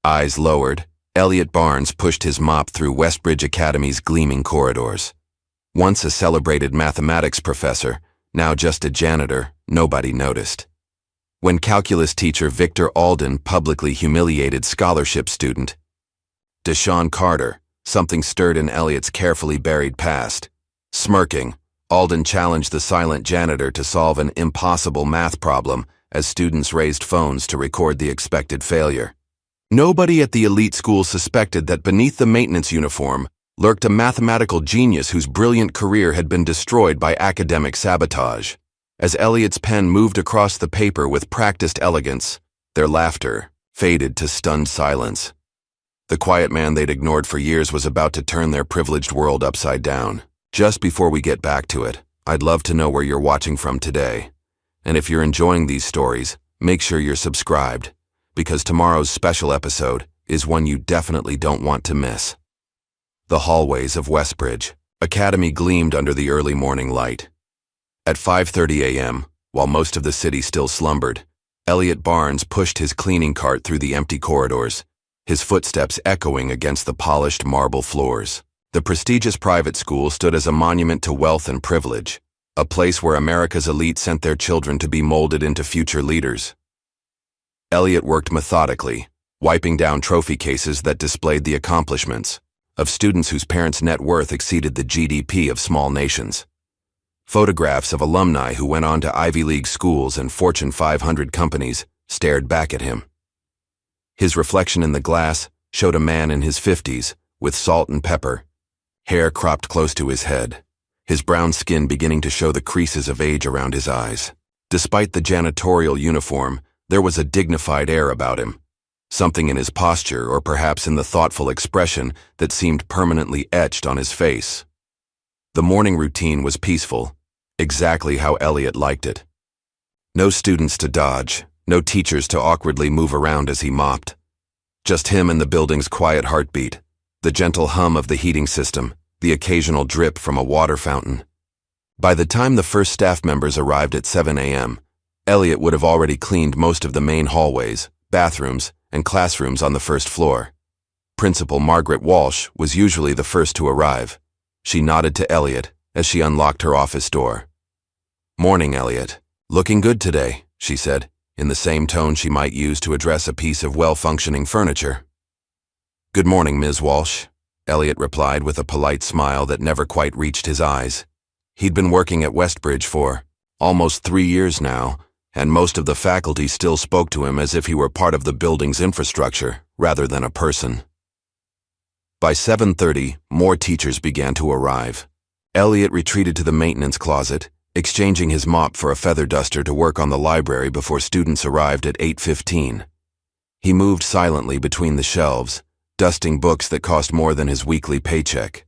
Eyes lowered, Elliot Barnes pushed his mop through Westbridge Academy's gleaming corridors. Once a celebrated mathematics professor, now just a janitor, nobody noticed. When calculus teacher Victor Alden publicly humiliated scholarship student Deshaun Carter, something stirred in Elliot's carefully buried past. Smirking, Alden challenged the silent janitor to solve an impossible math problem as students raised phones to record the expected failure. Nobody at the elite school suspected that beneath the maintenance uniform lurked a mathematical genius whose brilliant career had been destroyed by academic sabotage. As Elliot's pen moved across the paper with practiced elegance, their laughter faded to stunned silence. The quiet man they'd ignored for years was about to turn their privileged world upside down. Just before we get back to it, I'd love to know where you're watching from today. And if you're enjoying these stories, make sure you're subscribed, because tomorrow's special episode is one you definitely don't want to miss. The hallways of Westbridge Academy gleamed under the early morning light. At 5:30 a.m., while most of the city still slumbered, Elliot Barnes pushed his cleaning cart through the empty corridors, his footsteps echoing against the polished marble floors. The prestigious private school stood as a monument to wealth and privilege, a place where America's elite sent their children to be molded into future leaders. Elliot worked methodically, wiping down trophy cases that displayed the accomplishments of students whose parents' net worth exceeded the GDP of small nations. Photographs of alumni who went on to Ivy League schools and Fortune 500 companies stared back at him. His reflection in the glass showed a man in his 50s, with salt and pepper, hair cropped close to his head, his brown skin beginning to show the creases of age around his eyes. Despite the janitorial uniform, there was a dignified air about him, something in his posture or perhaps in the thoughtful expression that seemed permanently etched on his face. The morning routine was peaceful, exactly how Elliot liked it. No students to dodge, no teachers to awkwardly move around as he mopped. Just him and the building's quiet heartbeat, the gentle hum of the heating system, the occasional drip from a water fountain. By the time the first staff members arrived at 7 a.m., Elliot would have already cleaned most of the main hallways, bathrooms, and classrooms on the first floor. Principal Margaret Walsh was usually the first to arrive. She nodded to Elliot as she unlocked her office door. "Morning, Elliot. Looking good today," she said, in the same tone she might use to address a piece of well-functioning furniture. "Good morning, Ms. Walsh," Elliot replied with a polite smile that never quite reached his eyes. He'd been working at Westbridge for almost 3 years now, and most of the faculty still spoke to him as if he were part of the building's infrastructure rather than a person. By 7:30, more teachers began to arrive. Elliot retreated to the maintenance closet, exchanging his mop for a feather duster to work on the library before students arrived at 8:15. He moved silently between the shelves, dusting books that cost more than his weekly paycheck.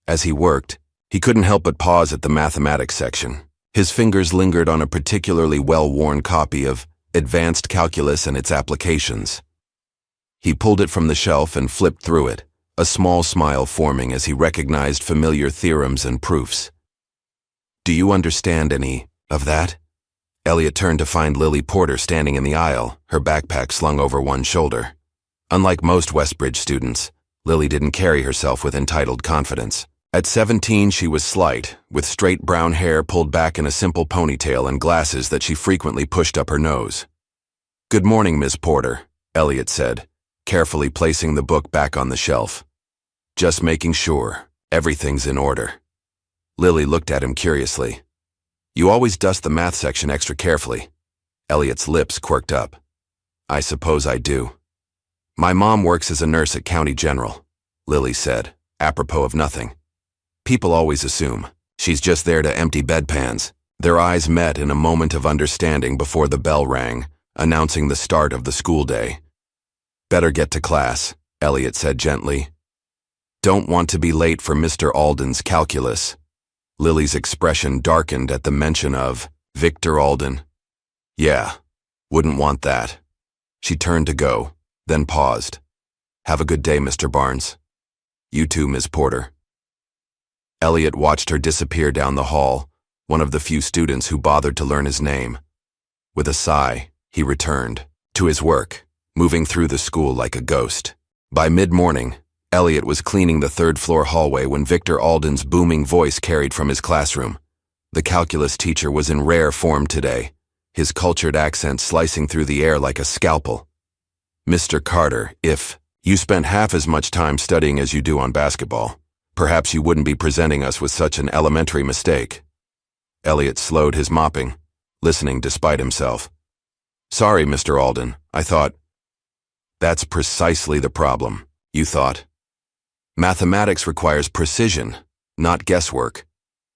As he worked, he couldn't help but pause at the mathematics section. His fingers lingered on a particularly well-worn copy of Advanced Calculus and Its Applications. He pulled it from the shelf and flipped through it, a small smile forming as he recognized familiar theorems and proofs. "Do you understand any of that?" Elliot turned to find Lily Porter standing in the aisle, her backpack slung over one shoulder. Unlike most Westbridge students, Lily didn't carry herself with entitled confidence. At 17, she was slight, with straight brown hair pulled back in a simple ponytail and glasses that she frequently pushed up her nose. "Good morning, Miss Porter," Elliot said, carefully placing the book back on the shelf. "Just making sure everything's in order." Lily looked at him curiously. "You always dust the math section extra carefully." Elliot's lips quirked up. "I suppose I do." "My mom works as a nurse at County General," Lily said, apropos of nothing. "People always assume she's just there to empty bedpans." Their eyes met in a moment of understanding before the bell rang, announcing the start of the school day. "Better get to class," Elliot said gently. "Don't want to be late for Mr. Alden's calculus." Lily's expression darkened at the mention of Victor Alden. "Yeah, wouldn't want that." She turned to go, then paused. "Have a good day, Mr. Barnes." "You too, Ms. Porter." Elliot watched her disappear down the hall, one of the few students who bothered to learn his name. With a sigh, he returned to his work, moving through the school like a ghost. By mid-morning, Elliot was cleaning the third-floor hallway when Victor Alden's booming voice carried from his classroom. The calculus teacher was in rare form today, his cultured accent slicing through the air like a scalpel. "Mr. Carter, if you spent half as much time studying as you do on basketball, perhaps you wouldn't be presenting us with such an elementary mistake." Elliot slowed his mopping, listening despite himself. "Sorry, Mr. Alden, I thought—" "That's precisely the problem, you thought. Mathematics requires precision, not guesswork.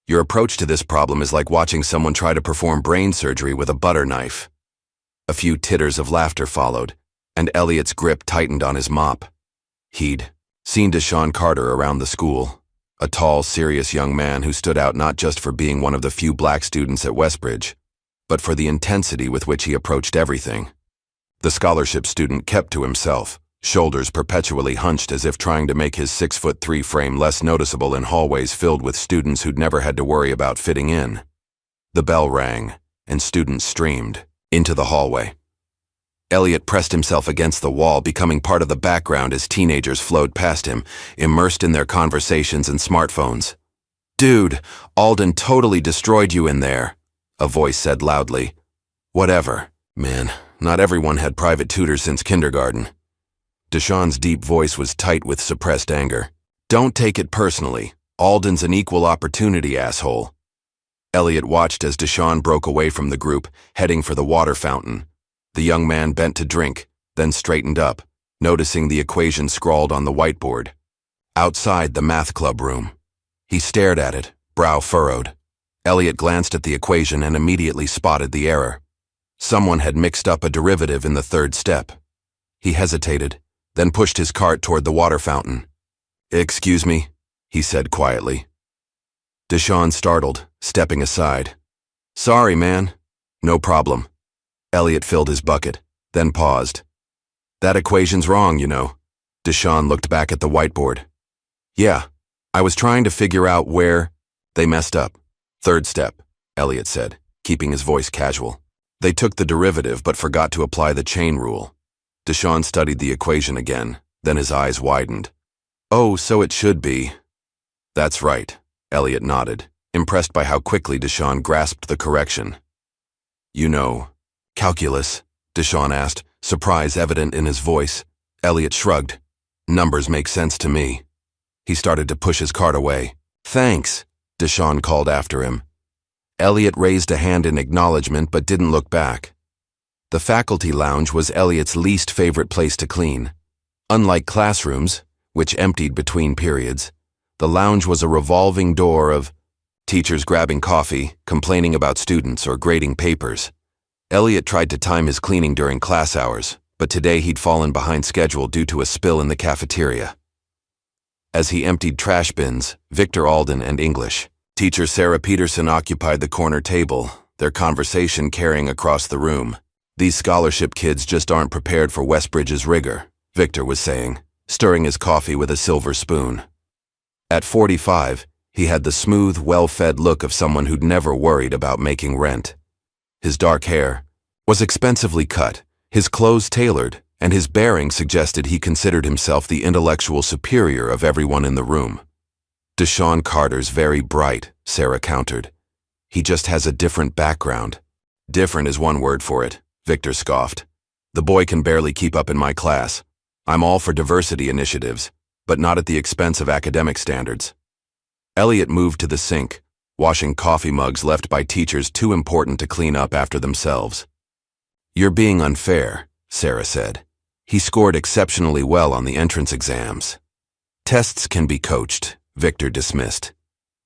Your approach to this problem is like watching someone try to perform brain surgery with a butter knife." A few titters of laughter followed, and Elliot's grip tightened on his mop. He'd seen Deshaun Carter around the school, a tall, serious young man who stood out not just for being one of the few black students at Westbridge, but for the intensity with which he approached everything. The scholarship student kept to himself, shoulders perpetually hunched as if trying to make his 6'3" frame less noticeable in hallways filled with students who'd never had to worry about fitting in. The bell rang, and students streamed into the hallway. Elliot pressed himself against the wall, becoming part of the background as teenagers flowed past him, immersed in their conversations and smartphones. "Dude, Alden totally destroyed you in there," a voice said loudly. "Whatever, man, not everyone had private tutors since kindergarten." Deshaun's deep voice was tight with suppressed anger. "Don't take it personally. Alden's an equal opportunity asshole." Elliot watched as Deshaun broke away from the group, heading for the water fountain. The young man bent to drink, then straightened up, noticing the equation scrawled on the whiteboard. Outside the math club room. He stared at it, brow furrowed. Elliot glanced at the equation and immediately spotted the error. Someone had mixed up a derivative in the third step. He hesitated, then pushed his cart toward the water fountain. "Excuse me," he said quietly. Deshaun startled, stepping aside. "Sorry, man." "No problem." Elliot filled his bucket, then paused. "That equation's wrong, you know." Deshaun looked back at the whiteboard. "Yeah, I was trying to figure out where they messed up." "Third step," Elliot said, keeping his voice casual. "They took the derivative but forgot to apply the chain rule." Deshaun studied the equation again, then his eyes widened. "Oh, so it should be." "That's right," Elliot nodded, impressed by how quickly Deshaun grasped the correction. "You know, calculus?" Deshaun asked, surprise evident in his voice. Elliot shrugged. "Numbers make sense to me." He started to push his cart away. "Thanks," Deshaun called after him. Elliot raised a hand in acknowledgement but didn't look back. The faculty lounge was Elliot's least favorite place to clean. Unlike classrooms, which emptied between periods, the lounge was a revolving door of teachers grabbing coffee, complaining about students, or grading papers. Elliot tried to time his cleaning during class hours, but today he'd fallen behind schedule due to a spill in the cafeteria. As he emptied trash bins, Victor Alden and English teacher Sarah Peterson occupied the corner table, their conversation carrying across the room. "These scholarship kids just aren't prepared for Westbridge's rigor," Victor was saying, stirring his coffee with a silver spoon. At 45, he had the smooth, well-fed look of someone who'd never worried about making rent. His dark hair was expensively cut, his clothes tailored, and his bearing suggested he considered himself the intellectual superior of everyone in the room. "Deshaun Carter's very bright," Sarah countered. "He just has a different background." "Different is one word for it," Victor scoffed. "The boy can barely keep up in my class. I'm all for diversity initiatives, but not at the expense of academic standards." Elliot moved to the sink, washing coffee mugs left by teachers too important to clean up after themselves. "You're being unfair," Sarah said. "He scored exceptionally well on the entrance exams." "Tests can be coached," Victor dismissed.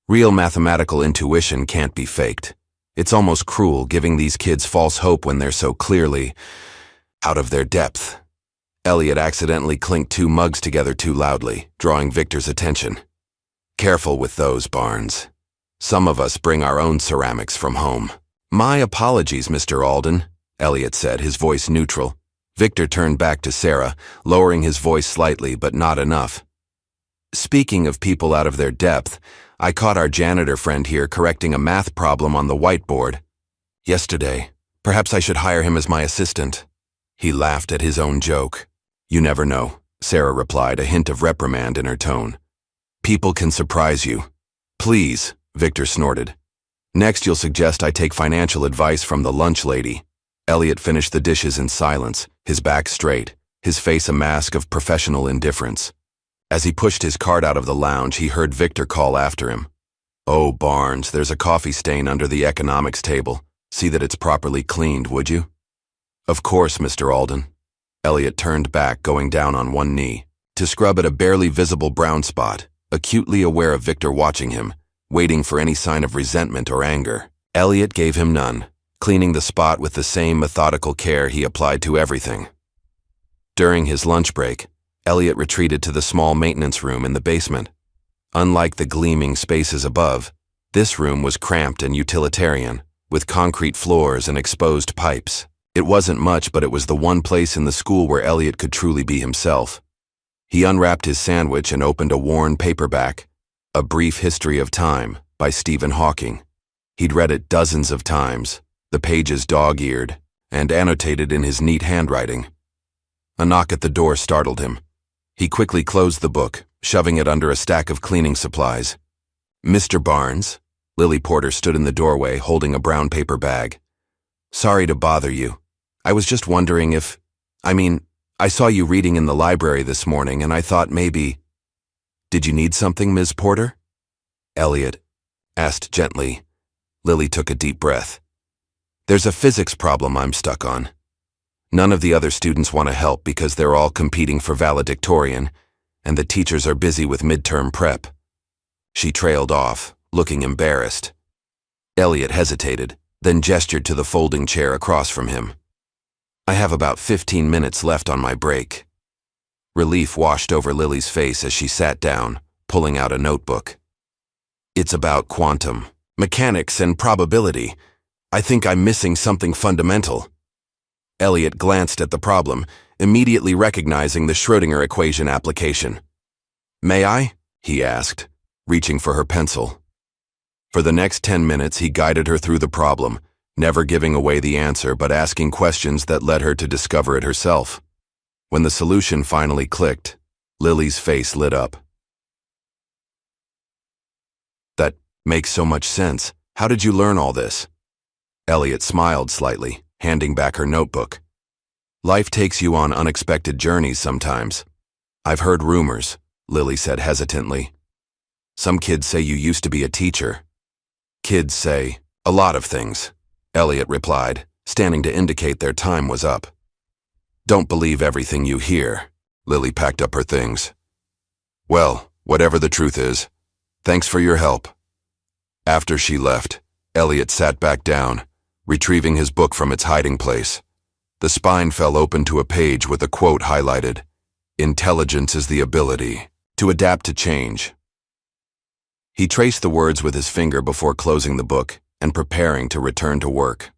"Real mathematical intuition can't be faked. It's almost cruel giving these kids false hope when they're so clearly out of their depth." Elliot accidentally clinked 2 mugs together too loudly, drawing Victor's attention. "Careful with those, Barnes. Some of us bring our own ceramics from home." "My apologies, Mr. Alden," Elliot said, his voice neutral. Victor turned back to Sarah, lowering his voice slightly but not enough. "Speaking of people out of their depth, I caught our janitor friend here correcting a math problem on the whiteboard yesterday. Perhaps I should hire him as my assistant." He laughed at his own joke. You never know, Sarah replied, a hint of reprimand in her tone. People can surprise you. Please, Victor snorted. Next you'll suggest I take financial advice from the lunch lady. Elliot finished the dishes in silence, his back straight, his face a mask of professional indifference. As he pushed his cart out of the lounge, he heard Victor call after him. Oh, Barnes, there's a coffee stain under the economics table. See that it's properly cleaned, would you? Of course, Mr. Alden. Elliot turned back, going down on one knee, to scrub at a barely visible brown spot, acutely aware of Victor watching him, waiting for any sign of resentment or anger. Elliot gave him none, cleaning the spot with the same methodical care he applied to everything. During his lunch break, Elliot retreated to the small maintenance room in the basement. Unlike the gleaming spaces above, this room was cramped and utilitarian, with concrete floors and exposed pipes. It wasn't much, but it was the one place in the school where Elliot could truly be himself. He unwrapped his sandwich and opened a worn paperback, A Brief History of Time by Stephen Hawking. He'd read it dozens of times, the pages dog-eared, and annotated in his neat handwriting. A knock at the door startled him. He quickly closed the book, shoving it under a stack of cleaning supplies. Mr. Barnes? Lily Porter stood in the doorway, holding a brown paper bag. Sorry to bother you. I was just wondering if... I saw you reading in the library this morning, and I thought maybe... Did you need something, Ms. Porter? Elliot asked gently. Lily took a deep breath. There's a physics problem I'm stuck on. None of the other students want to help because they're all competing for valedictorian, and the teachers are busy with midterm prep. She trailed off, looking embarrassed. Elliot hesitated, then gestured to the folding chair across from him. I have about 15 minutes left on my break. Relief washed over Lily's face as she sat down, pulling out a notebook. It's about quantum mechanics and probability. I think I'm missing something fundamental. Elliot glanced at the problem, immediately recognizing the Schrödinger equation application. May I? He asked, reaching for her pencil. For the next 10 minutes, he guided her through the problem, never giving away the answer but asking questions that led her to discover it herself. When the solution finally clicked, Lily's face lit up. That makes so much sense. How did you learn all this? Elliot smiled slightly, handing back her notebook. Life takes you on unexpected journeys sometimes. I've heard rumors, Lily said hesitantly. Some kids say you used to be a teacher. Kids say a lot of things, Elliot replied, standing to indicate their time was up. Don't believe everything you hear. Lily packed up her things. Well, whatever the truth is, thanks for your help. After she left, Elliot sat back down, retrieving his book from its hiding place. The spine fell open to a page with a quote highlighted. Intelligence is the ability to adapt to change. He traced the words with his finger before closing the book and preparing to return to work.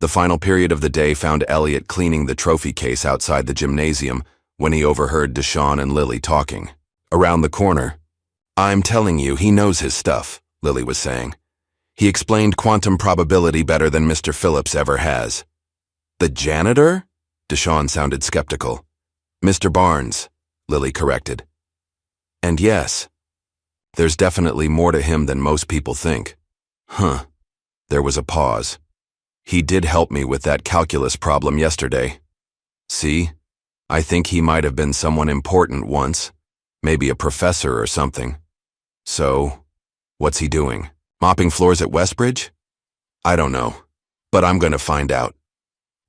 The final period of the day found Elliot cleaning the trophy case outside the gymnasium when he overheard Deshawn and Lily talking. Around the corner, I'm telling you, he knows his stuff, Lily was saying. He explained quantum probability better than Mr. Phillips ever has. The janitor? Deshawn sounded skeptical. Mr. Barnes, Lily corrected. And yes, there's definitely more to him than most people think. Huh. There was a pause. He did help me with that calculus problem yesterday. See? I think he might have been someone important once. Maybe a professor or something. So, what's he doing? Mopping floors at Westbridge? I don't know, but I'm going to find out.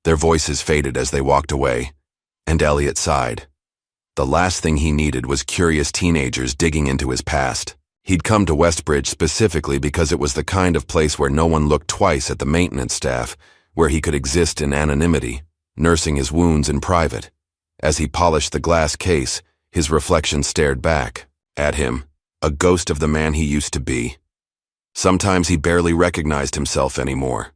Their voices faded as they walked away, and Elliot sighed. The last thing he needed was curious teenagers digging into his past. He'd come to Westbridge specifically because it was the kind of place where no one looked twice at the maintenance staff, where he could exist in anonymity, nursing his wounds in private. As he polished the glass case, his reflection stared back at him, a ghost of the man he used to be. Sometimes he barely recognized himself anymore.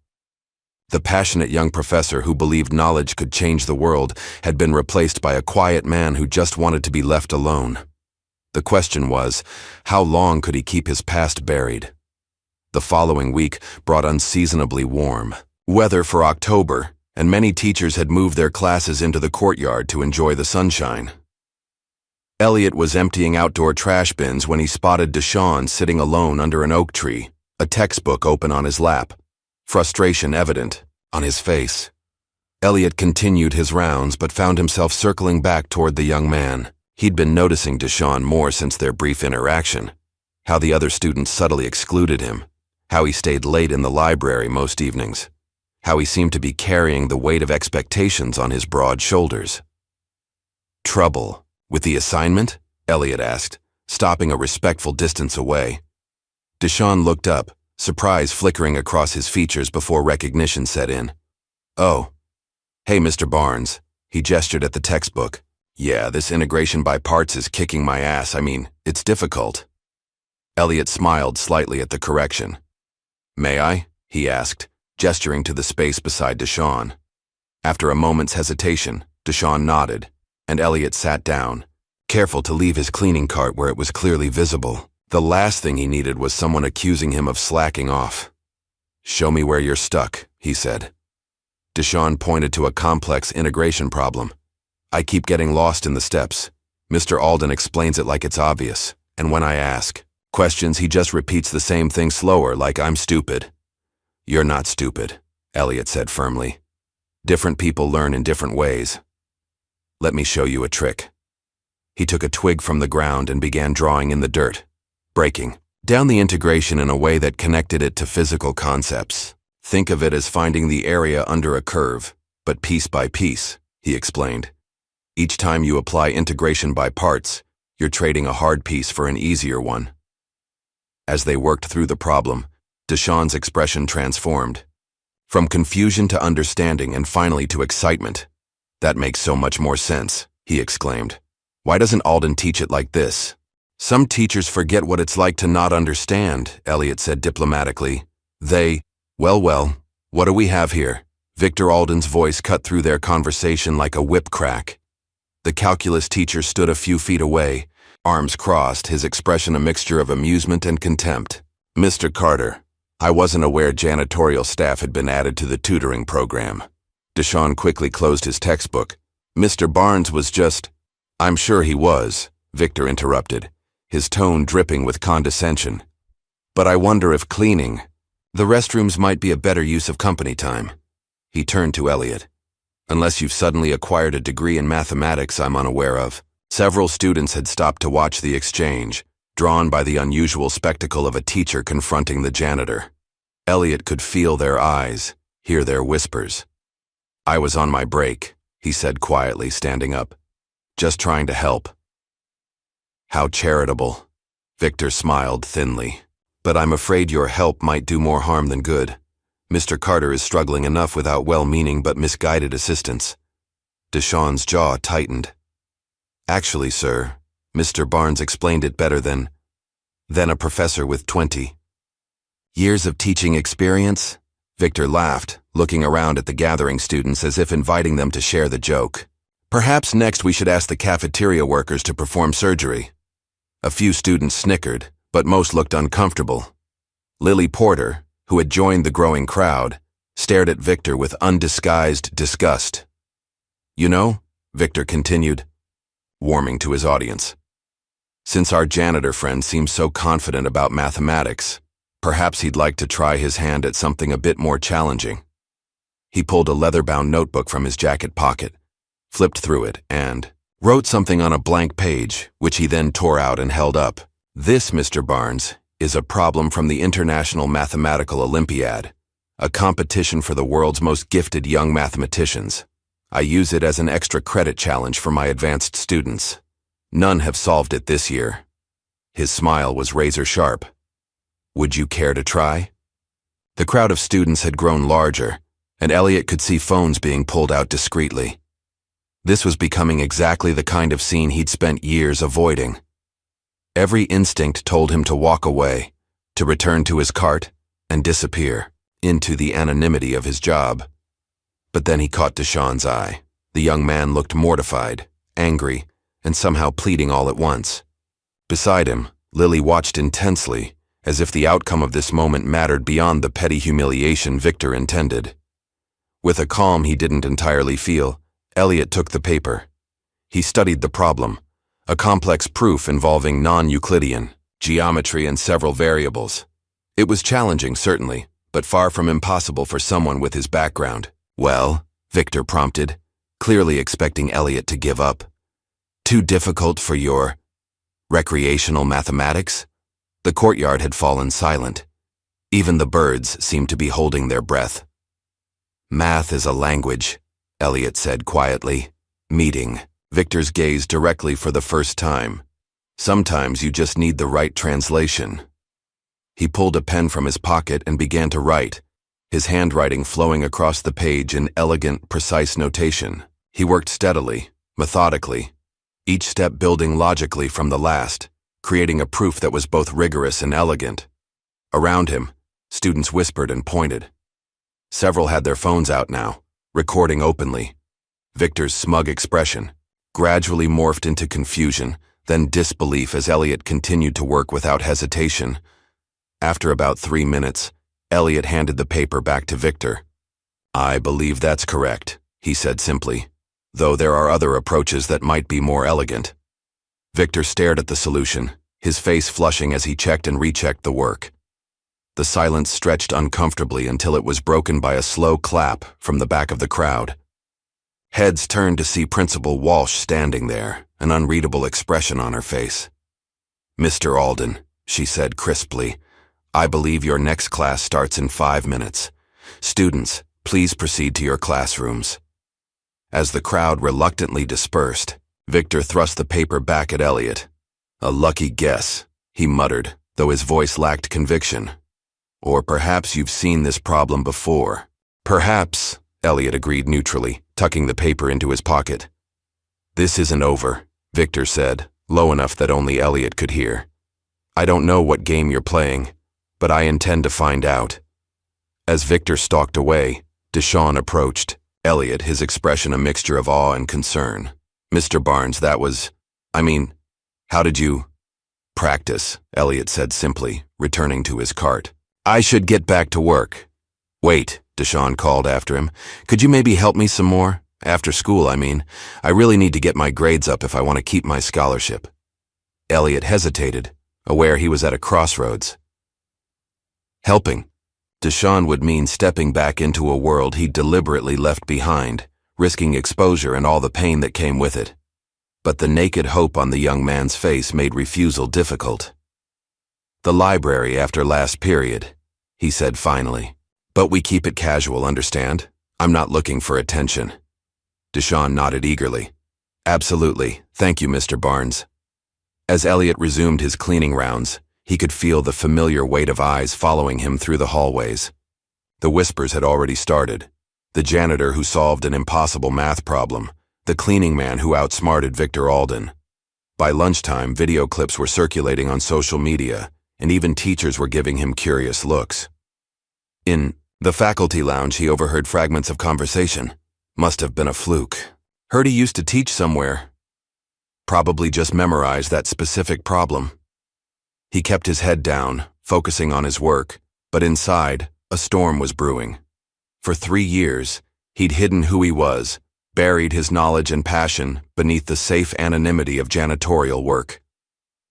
The passionate young professor who believed knowledge could change the world had been replaced by a quiet man who just wanted to be left alone. The question was, how long could he keep his past buried? The following week brought unseasonably warm weather for October, and many teachers had moved their classes into the courtyard to enjoy the sunshine. Elliot was emptying outdoor trash bins when he spotted Deshaun sitting alone under an oak tree, a textbook open on his lap, frustration evident on his face. Elliot continued his rounds but found himself circling back toward the young man. He'd been noticing Deshaun more since their brief interaction, how the other students subtly excluded him, how he stayed late in the library most evenings, how he seemed to be carrying the weight of expectations on his broad shoulders. "Trouble with the assignment?" Elliot asked, stopping a respectful distance away. Deshaun looked up, surprise flickering across his features before recognition set in. "Oh. Hey, Mr. Barnes." He gestured at the textbook. "Yeah, this integration by parts is kicking my ass. I mean, it's difficult." Elliot smiled slightly at the correction. "May I?" he asked, gesturing to the space beside Deshaun. After a moment's hesitation, Deshaun nodded, and Elliot sat down, careful to leave his cleaning cart where it was clearly visible. The last thing he needed was someone accusing him of slacking off. "Show me where you're stuck," he said. Deshaun pointed to a complex integration problem. "I keep getting lost in the steps. Mr. Alden explains it like it's obvious, and when I ask questions, he just repeats the same thing slower, like I'm stupid." "You're not stupid," Elliot said firmly. "Different people learn in different ways. Let me show you a trick." He took a twig from the ground and began drawing in the dirt, breaking down the integration in a way that connected it to physical concepts. "Think of it as finding the area under a curve, but piece by piece," he explained. "Each time you apply integration by parts, you're trading a hard piece for an easier one." As they worked through the problem, Deshaun's expression transformed. From confusion to understanding and finally to excitement. "That makes so much more sense," he exclaimed. "Why doesn't Alden teach it like this?" "Some teachers forget what it's like to not understand," Elliot said diplomatically. Well, what do we have here?" Victor Alden's voice cut through their conversation like a whip crack. The calculus teacher stood a few feet away, arms crossed, his expression a mixture of amusement and contempt. "Mr. Carter, I wasn't aware janitorial staff had been added to the tutoring program." Deshaun quickly closed his textbook. "Mr. Barnes was just—" "I'm sure he was," Victor interrupted, his tone dripping with condescension. "But I wonder if cleaning the restrooms might be a better use of company time." He turned to Elliot. "Unless you've suddenly acquired a degree in mathematics I'm unaware of." Several students had stopped to watch the exchange, drawn by the unusual spectacle of a teacher confronting the janitor. Elliot could feel their eyes, hear their whispers. "I was on my break," he said quietly, standing up. "Just trying to help." "How charitable." Victor smiled thinly. "But I'm afraid your help might do more harm than good. Mr. Carter is struggling enough without well-meaning but misguided assistance." Deshaun's jaw tightened. "Actually, sir, Mr. Barnes explained it better than a professor with 20 years of teaching experience." Victor laughed, looking around at the gathering students as if inviting them to share the joke. "Perhaps next we should ask the cafeteria workers to perform surgery." A few students snickered, but most looked uncomfortable. Lily Porter, who had joined the growing crowd, stared at Victor with undisguised disgust. "You know," Victor continued, warming to his audience, "since our janitor friend seems so confident about mathematics, perhaps he'd like to try his hand at something a bit more challenging." He pulled a leather-bound notebook from his jacket pocket, flipped through it, and wrote something on a blank page, which he then tore out and held up. "This, Mr. Barnes, is a problem from the International Mathematical Olympiad, a competition for the world's most gifted young mathematicians. I use it as an extra credit challenge for my advanced students. None have solved it this year." His smile was razor-sharp. "Would you care to try?" The crowd of students had grown larger, and Elliot could see phones being pulled out discreetly. This was becoming exactly the kind of scene he'd spent years avoiding. Every instinct told him to walk away, to return to his cart, and disappear into the anonymity of his job. But then he caught Deshaun's eye. The young man looked mortified, angry, and somehow pleading all at once. Beside him, Lily watched intensely, as if the outcome of this moment mattered beyond the petty humiliation Victor intended. With a calm he didn't entirely feel, Elliot took the paper. He studied the problem, a complex proof involving non-Euclidean geometry and several variables. It was challenging, certainly, but far from impossible for someone with his background. "Well," Victor prompted, clearly expecting Elliot to give up. "Too difficult for your recreational mathematics?" The courtyard had fallen silent. Even the birds seemed to be holding their breath. "Math is a language," Elliot said quietly. Meeting Victor's gaze directly for the first time. "Sometimes you just need the right translation." He pulled a pen from his pocket and began to write, his handwriting flowing across the page in elegant, precise notation. He worked steadily, methodically, each step building logically from the last, creating a proof that was both rigorous and elegant. Around him, students whispered and pointed. Several had their phones out now, recording openly. Victor's smug expression gradually morphed into confusion, then disbelief as Elliot continued to work without hesitation. After about 3 minutes, Elliot handed the paper back to Victor. "I believe that's correct," he said simply, "though there are other approaches that might be more elegant." Victor stared at the solution, his face flushing as he checked and rechecked the work. The silence stretched uncomfortably until it was broken by a slow clap from the back of the crowd. Heads turned to see Principal Walsh standing there, an unreadable expression on her face. "Mr. Alden," she said crisply, "I believe your next class starts in 5 minutes. Students, please proceed to your classrooms." As the crowd reluctantly dispersed, Victor thrust the paper back at Elliot. "A lucky guess," he muttered, though his voice lacked conviction. "Or perhaps you've seen this problem before." "Perhaps," Elliot agreed neutrally, tucking the paper into his pocket. "This isn't over," Victor said, low enough that only Elliot could hear. "I don't know what game you're playing, but I intend to find out." As Victor stalked away, Deshawn approached, Elliot, his expression a mixture of awe and concern. "Mr. Barnes, how did you—" "Practice," Elliot said simply, returning to his cart. "I should get back to work." "Wait," Deshawn called after him. "Could you maybe help me some more? After school, I really need to get my grades up if I want to keep my scholarship." Elliot hesitated, aware he was at a crossroads. Helping Deshawn would mean stepping back into a world he'd deliberately left behind, risking exposure and all the pain that came with it. But the naked hope on the young man's face made refusal difficult. "The library after last period," he said finally. "But we keep it casual, understand? I'm not looking for attention." Deshawn nodded eagerly. "Absolutely. Thank you, Mr. Barnes." As Elliot resumed his cleaning rounds, he could feel the familiar weight of eyes following him through the hallways. The whispers had already started. The janitor who solved an impossible math problem, the cleaning man who outsmarted Victor Alden. By lunchtime, video clips were circulating on social media, and even teachers were giving him curious looks. In the faculty lounge, he overheard fragments of conversation. Must have been a fluke. Heard he used to teach somewhere. Probably just memorized that specific problem. He kept his head down, focusing on his work, but inside, a storm was brewing. For 3 years, he'd hidden who he was, buried his knowledge and passion beneath the safe anonymity of janitorial work.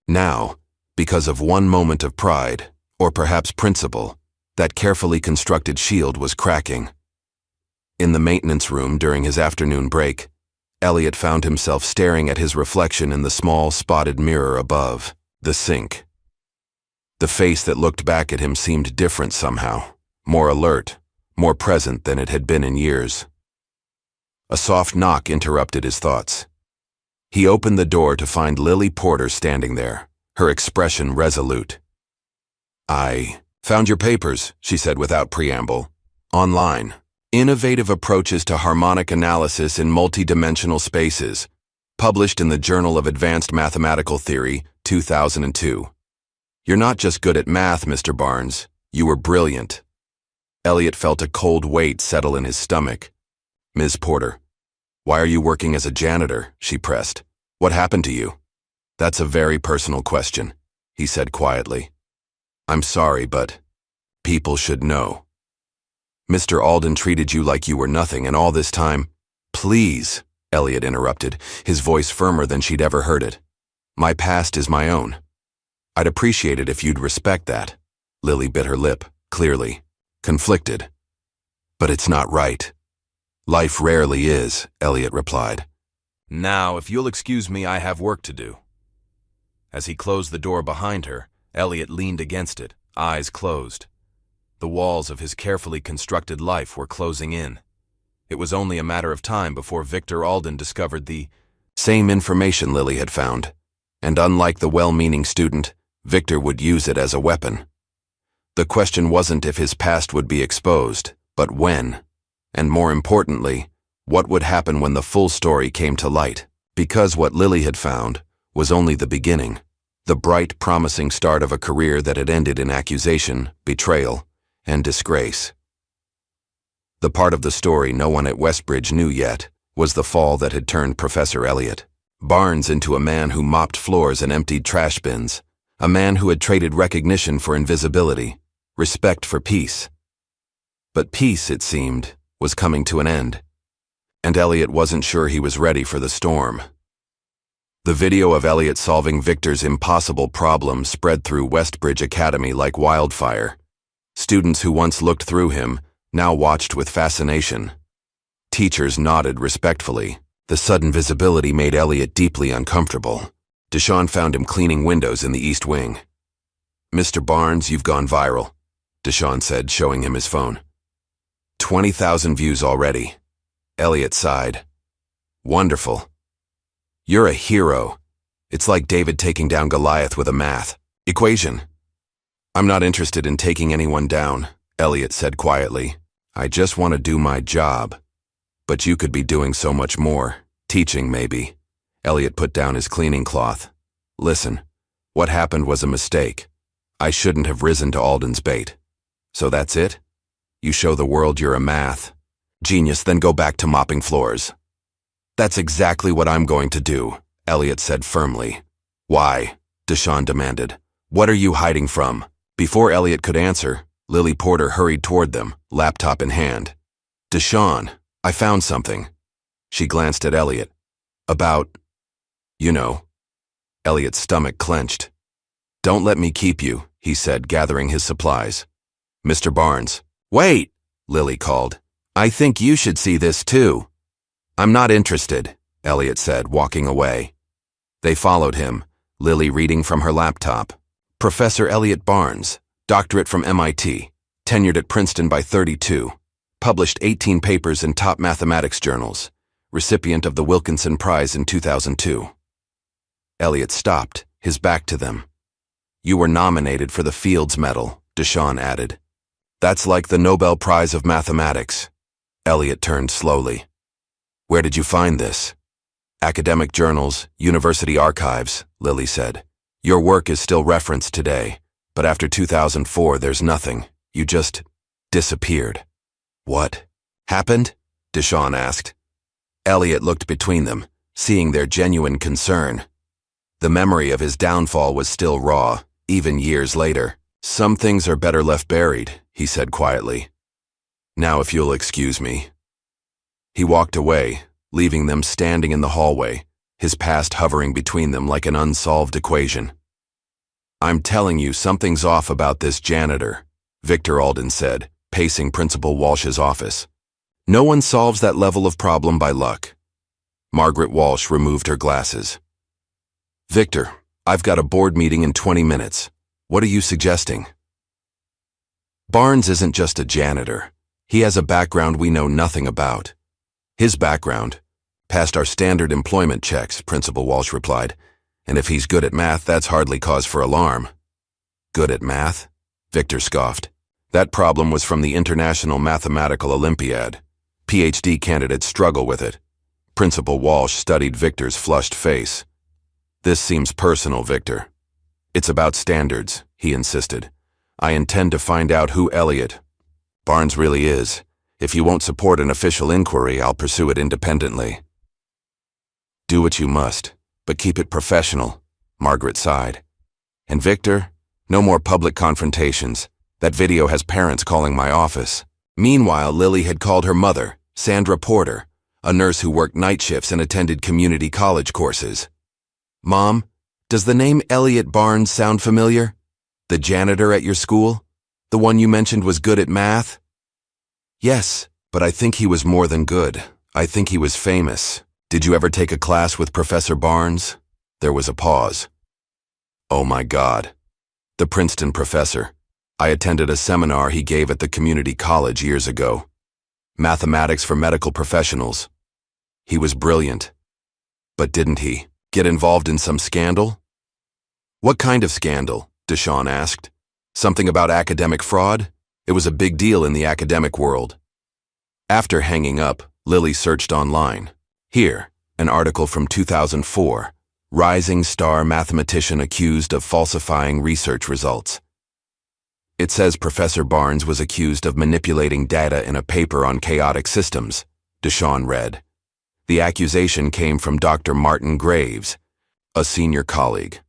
Now, because of one moment of pride, or perhaps principle, that carefully constructed shield was cracking. In the maintenance room during his afternoon break, Elliot found himself staring at his reflection in the small spotted mirror above, the sink. The face that looked back at him seemed different somehow, more alert, more present than it had been in years. A soft knock interrupted his thoughts. He opened the door to find Lily Porter standing there, her expression resolute. "I found your papers," she said without preamble. "Online. Innovative Approaches to Harmonic Analysis in Multidimensional Spaces, published in the Journal of Advanced Mathematical Theory, 2002. You're not just good at math, Mr. Barnes. You were brilliant." Elliot felt a cold weight settle in his stomach. "Ms. Porter, why are you working as a janitor?" she pressed. "What happened to you?" "That's a very personal question," he said quietly. "I'm sorry, but people should know." Mr. Alden treated you like you were nothing, and all this time— Please, Elliot interrupted, his voice firmer than she'd ever heard it. My past is my own. I'd appreciate it if you'd respect that. Lily bit her lip, clearly conflicted. But it's not right. Life rarely is, Elliot replied. Now, if you'll excuse me, I have work to do. As he closed the door behind her, Elliot leaned against it, eyes closed. The walls of his carefully constructed life were closing in. It was only a matter of time before Victor Alden discovered the same information Lily had found, and unlike the well-meaning student, Victor would use it as a weapon. The question wasn't if his past would be exposed, but when, and more importantly, what would happen when the full story came to light, because what Lily had found was only the beginning, the bright, promising start of a career that had ended in accusation, betrayal, and disgrace. The part of the story no one at Westbridge knew yet was the fall that had turned Professor Elliot Barnes into a man who mopped floors and emptied trash bins, a man who had traded recognition for invisibility, respect for peace. But peace, it seemed, was coming to an end, and Elliot wasn't sure he was ready for the storm. The video of Elliot solving Victor's impossible problem spread through Westbridge Academy like wildfire. Students who once looked through him now watched with fascination. Teachers nodded respectfully. The sudden visibility made Elliot deeply uncomfortable. Deshawn found him cleaning windows in the East Wing. Mr. Barnes, you've gone viral, Deshawn said, showing him his phone. 20,000 views already. Elliot sighed. Wonderful. You're a hero. It's like David taking down Goliath with a math equation. I'm not interested in taking anyone down, Elliot said quietly. I just want to do my job. But you could be doing so much more. Teaching, maybe. Elliot put down his cleaning cloth. Listen, what happened was a mistake. I shouldn't have risen to Alden's bait. So that's it? You show the world you're a math genius, then go back to mopping floors. That's exactly what I'm going to do, Elliot said firmly. Why? Deshawn demanded. What are you hiding from? Before Elliot could answer, Lily Porter hurried toward them, laptop in hand. Deshawn, I found something. She glanced at Elliot. About, you know. Elliot's stomach clenched. Don't let me keep you, he said, gathering his supplies. Mr. Barnes. Wait, Lily called. I think you should see this too. I'm not interested, Elliot said, walking away. They followed him, Lily reading from her laptop. Professor Elliot Barnes, doctorate from MIT, tenured at Princeton by 32, published 18 papers in top mathematics journals, recipient of the Wilkinson Prize in 2002. Elliot stopped, his back to them. You were nominated for the Fields Medal, Deshawn added. That's like the Nobel Prize of Mathematics. Elliot turned slowly. Where did you find this? Academic journals, university archives, Lily said. Your work is still referenced today, but after 2004 there's nothing. You just disappeared. What happened? Deshawn asked. Elliot looked between them, seeing their genuine concern. The memory of his downfall was still raw, even years later. Some things are better left buried, he said quietly. Now if you'll excuse me. He walked away, leaving them standing in the hallway, his past hovering between them like an unsolved equation. I'm telling you, something's off about this janitor, Victor Alden said, pacing Principal Walsh's office. No one solves that level of problem by luck. Margaret Walsh removed her glasses. Victor, I've got a board meeting in 20 minutes. What are you suggesting? Barnes isn't just a janitor. He has a background we know nothing about. His background passed our standard employment checks, Principal Walsh replied. And if he's good at math, that's hardly cause for alarm. Good at math? Victor scoffed. That problem was from the International Mathematical Olympiad. PhD candidates struggle with it. Principal Walsh studied Victor's flushed face. This seems personal, Victor. It's about standards, he insisted. I intend to find out who Elliot Barnes really is. If you won't support an official inquiry, I'll pursue it independently. Do what you must, but keep it professional, Margaret sighed. And Victor, no more public confrontations. That video has parents calling my office. Meanwhile, Lily had called her mother, Sandra Porter, a nurse who worked night shifts and attended community college courses. "Mom, does the name Elliot Barnes sound familiar? The janitor at your school? The one you mentioned was good at math?" "Yes, but I think he was more than good. I think he was famous. Did you ever take a class with Professor Barnes?" There was a pause. "Oh my God. The Princeton professor. I attended a seminar he gave at the community college years ago. Mathematics for medical professionals. He was brilliant. But didn't he get involved in some scandal?" "What kind of scandal?" Deshawn asked. "Something about academic fraud? It was a big deal in the academic world." After hanging up, Lily searched online. Here, an article from 2004. Rising star mathematician accused of falsifying research results. It says Professor Barnes was accused of manipulating data in a paper on chaotic systems, Deshawn read. The accusation came from Dr. Martin Graves, a senior colleague.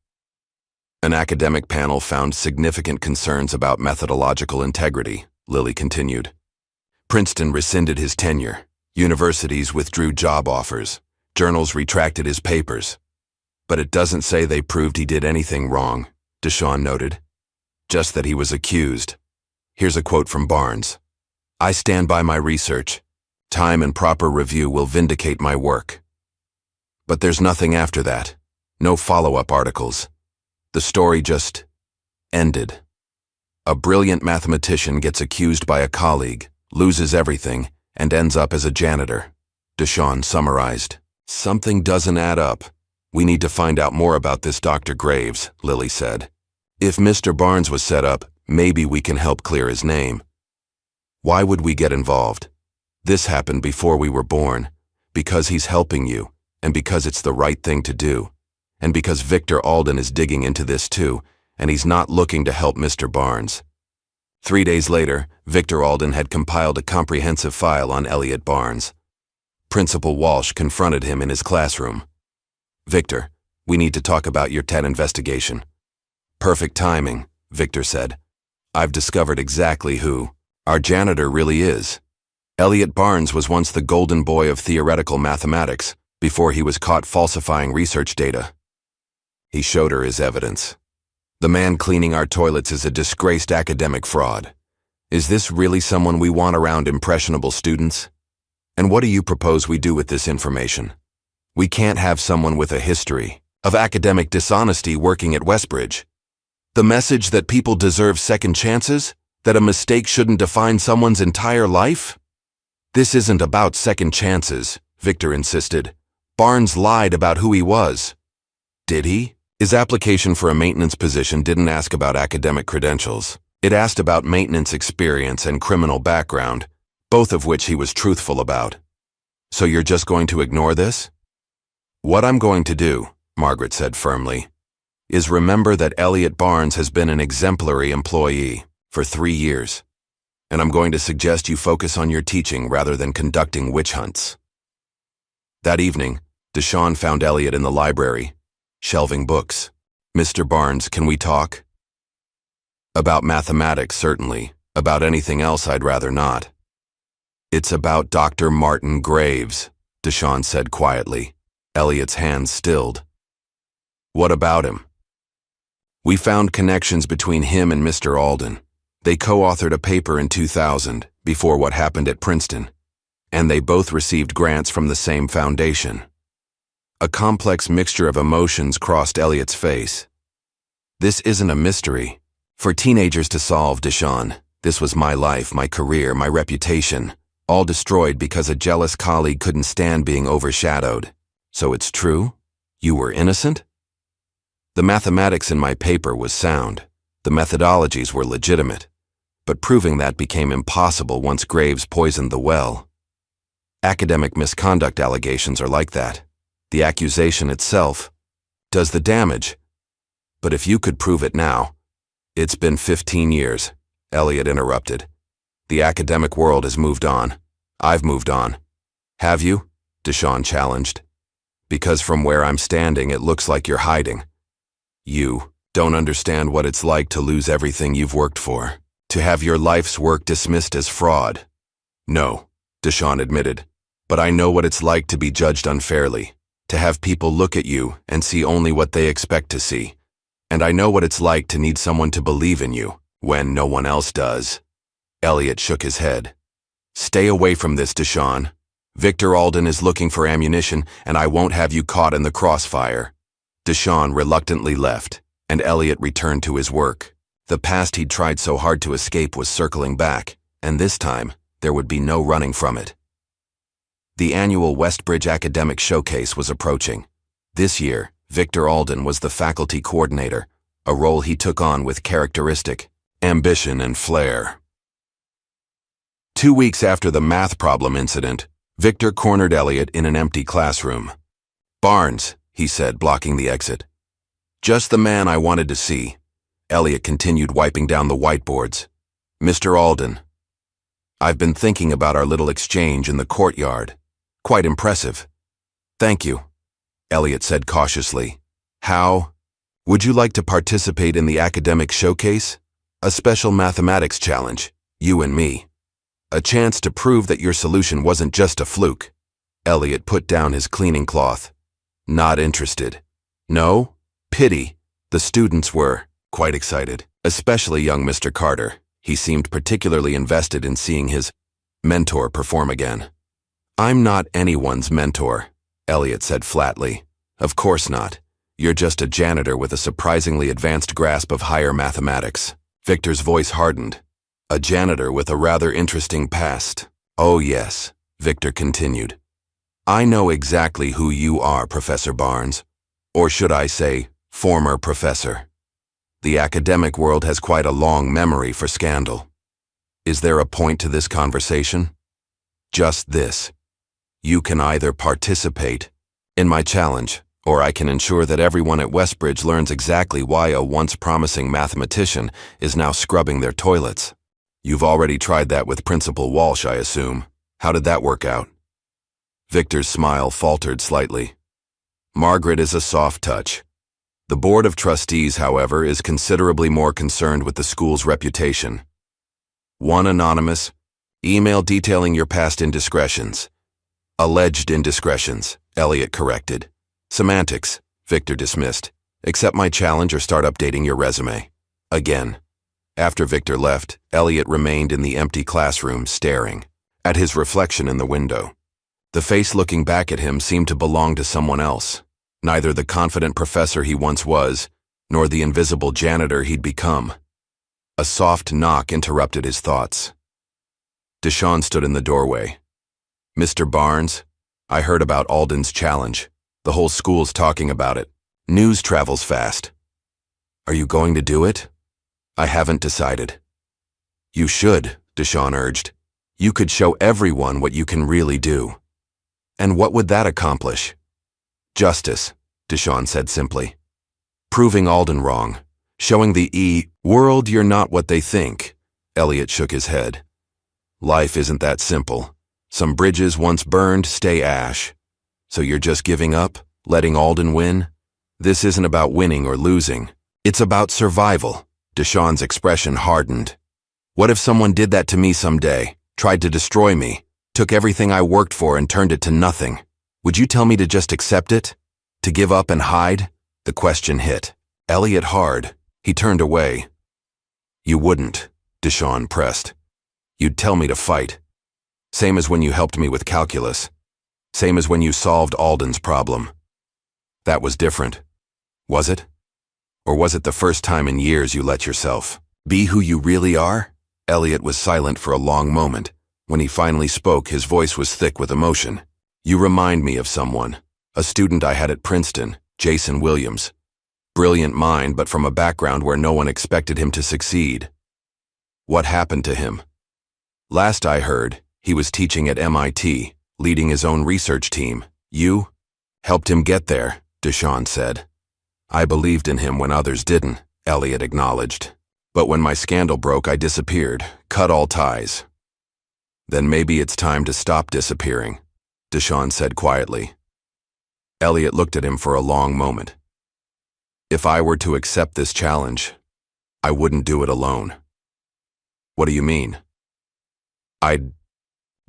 An academic panel found significant concerns about methodological integrity, Lily continued. Princeton rescinded his tenure. Universities withdrew job offers. Journals retracted his papers. But it doesn't say they proved he did anything wrong, Deshawn noted. Just that he was accused. Here's a quote from Barnes. "I stand by my research. Time and proper review will vindicate my work." But there's nothing after that. No follow-up articles. The story just ended. A brilliant mathematician gets accused by a colleague, loses everything, and ends up as a janitor, Deshawn summarized. "Something doesn't add up. We need to find out more about this Dr. Graves," Lily said. "If Mr. Barnes was set up, maybe we can help clear his name." "Why would we get involved? This happened before we were born, because he's helping you, and because it's the right thing to do, and because Victor Alden is digging into this too, and he's not looking to help Mr. Barnes." 3 days later, Victor Alden had compiled a comprehensive file on Elliot Barnes. Principal Walsh confronted him in his classroom. "Victor, we need to talk about your TED investigation." "Perfect timing," Victor said. "I've discovered exactly who our janitor really is. Elliot Barnes was once the golden boy of theoretical mathematics before he was caught falsifying research data." He showed her his evidence. "The man cleaning our toilets is a disgraced academic fraud. Is this really someone we want around impressionable students? And what do you propose we do with this information? We can't have someone with a history of academic dishonesty working at Westbridge. The message that people deserve second chances? That a mistake shouldn't define someone's entire life? This isn't about second chances," Victor insisted. "Barnes lied about who he was." "Did he?" His application for a maintenance position didn't ask about academic credentials. It asked about maintenance experience and criminal background, both of which he was truthful about. "So you're just going to ignore this?" "What I'm going to do," Margaret said firmly, "is remember that Elliot Barnes has been an exemplary employee for 3 years, and I'm going to suggest you focus on your teaching rather than conducting witch hunts." That evening, Deshawn found Elliot in the library, shelving books. "Mr. Barnes, can we talk?" "About mathematics, certainly. About anything else, I'd rather not." "It's about Dr. Martin Graves," Deshawn said quietly. Elliot's hands stilled. "What about him?" "We found connections between him and Mr. Alden. They co-authored a paper in 2000, before what happened at Princeton, and they both received grants from the same foundation." A complex mixture of emotions crossed Elliot's face. "This isn't a mystery for teenagers to solve, Deshawn. This was my life, my career, my reputation, all destroyed because a jealous colleague couldn't stand being overshadowed. So it's true? You were innocent?" "The mathematics in my paper was sound. The methodologies were legitimate. But proving that became impossible once Graves poisoned the well. Academic misconduct allegations are like that. The accusation itself does the damage. But if you could prove it now—" "It's been 15 years, Elliot interrupted. "The academic world has moved on. I've moved on." "Have you?" Deshawn challenged. "Because from where I'm standing, it looks like you're hiding. You don't understand what it's like to lose everything you've worked for, to have your life's work dismissed as fraud, No, Deshawn admitted. But I know what it's like to be judged unfairly, to have people look at you and see only what they expect to see. And I know what it's like to need someone to believe in you when no one else does. Elliot shook his head. Stay away from this, Deshawn. Victor Alden is looking for ammunition, and I won't have you caught in the crossfire. Deshawn reluctantly left, and Elliot returned to his work. The past he'd tried so hard to escape was circling back, and this time, there would be no running from it. The annual Westbridge Academic Showcase was approaching. This year, Victor Alden was the faculty coordinator, a role he took on with characteristic ambition and flair. 2 weeks after the math problem incident, Victor cornered Elliot in an empty classroom. "Barnes," he said, blocking the exit. "Just the man I wanted to see." Elliot continued wiping down the whiteboards. "Mr. Alden, I've been thinking about our little exchange in the courtyard. Quite impressive." "Thank you," Elliot said cautiously. "How? Would you like to participate in the academic showcase? A special mathematics challenge, you and me. A chance to prove that your solution wasn't just a fluke." Elliot put down his cleaning cloth. "Not interested." "No? Pity." The students were quite excited, especially young Mr. Carter. He seemed particularly invested in seeing his mentor perform again. "I'm not anyone's mentor," Elliot said flatly. "Of course not. You're just a janitor with a surprisingly advanced grasp of higher mathematics." Victor's voice hardened. "A janitor with a rather interesting past." "Oh yes," Victor continued. "I know exactly who you are, Professor Barnes. Or should I say, former professor. The academic world has quite a long memory for scandal. Is there a point to this conversation? Just this. You can either participate in my challenge, or I can ensure that everyone at Westbridge learns exactly why a once promising mathematician is now scrubbing their toilets. You've already tried that with Principal Walsh, I assume. How did that work out?" Victor's smile faltered slightly. "Margaret is a soft touch. The Board of Trustees, however, is considerably more concerned with the school's reputation. One anonymous email detailing your past indiscretions. Alleged indiscretions," Elliot corrected. "Semantics," Victor dismissed. "Accept my challenge or start updating your resume." Again. After Victor left, Elliot remained in the empty classroom, staring at his reflection in the window. The face looking back at him seemed to belong to someone else, neither the confident professor he once was, nor the invisible janitor he'd become. A soft knock interrupted his thoughts. Deshawn stood in the doorway. "Mr. Barnes, I heard about Alden's challenge. The whole school's talking about it. News travels fast. Are you going to do it?" "I haven't decided." "You should," Deshawn urged. "You could show everyone what you can really do." "And what would that accomplish?" "Justice," Deshawn said simply. "Proving Alden wrong. Showing the world you're not what they think." Elliot shook his head. "Life isn't that simple. Some bridges once burned stay ash. So you're just giving up, letting Alden win? This isn't about winning or losing. It's about survival." Deshawn's expression hardened. "What if someone did that to me someday, tried to destroy me, took everything I worked for and turned it to nothing? Would you tell me to just accept it? To give up and hide?" The question hit Elliot hard. He turned away. "You wouldn't," Deshawn pressed. "You'd tell me to fight. Same as when you helped me with calculus. Same as when you solved Alden's problem. That was different. Was it? Or was it the first time in years you let yourself be who you really are?" Elliot was silent for a long moment. When he finally spoke, his voice was thick with emotion. "You remind me of someone, a student I had at Princeton, Jason Williams. Brilliant mind, but from a background where no one expected him to succeed." "What happened to him?" "Last I heard, he was teaching at MIT, leading his own research team. You helped him get there," Deshawn said. "I believed in him when others didn't," Elliot acknowledged. "But when my scandal broke, I disappeared, cut all ties." "Then maybe it's time to stop disappearing," Deshawn said quietly. Elliot looked at him for a long moment. "If I were to accept this challenge, I wouldn't do it alone." "What do you mean?"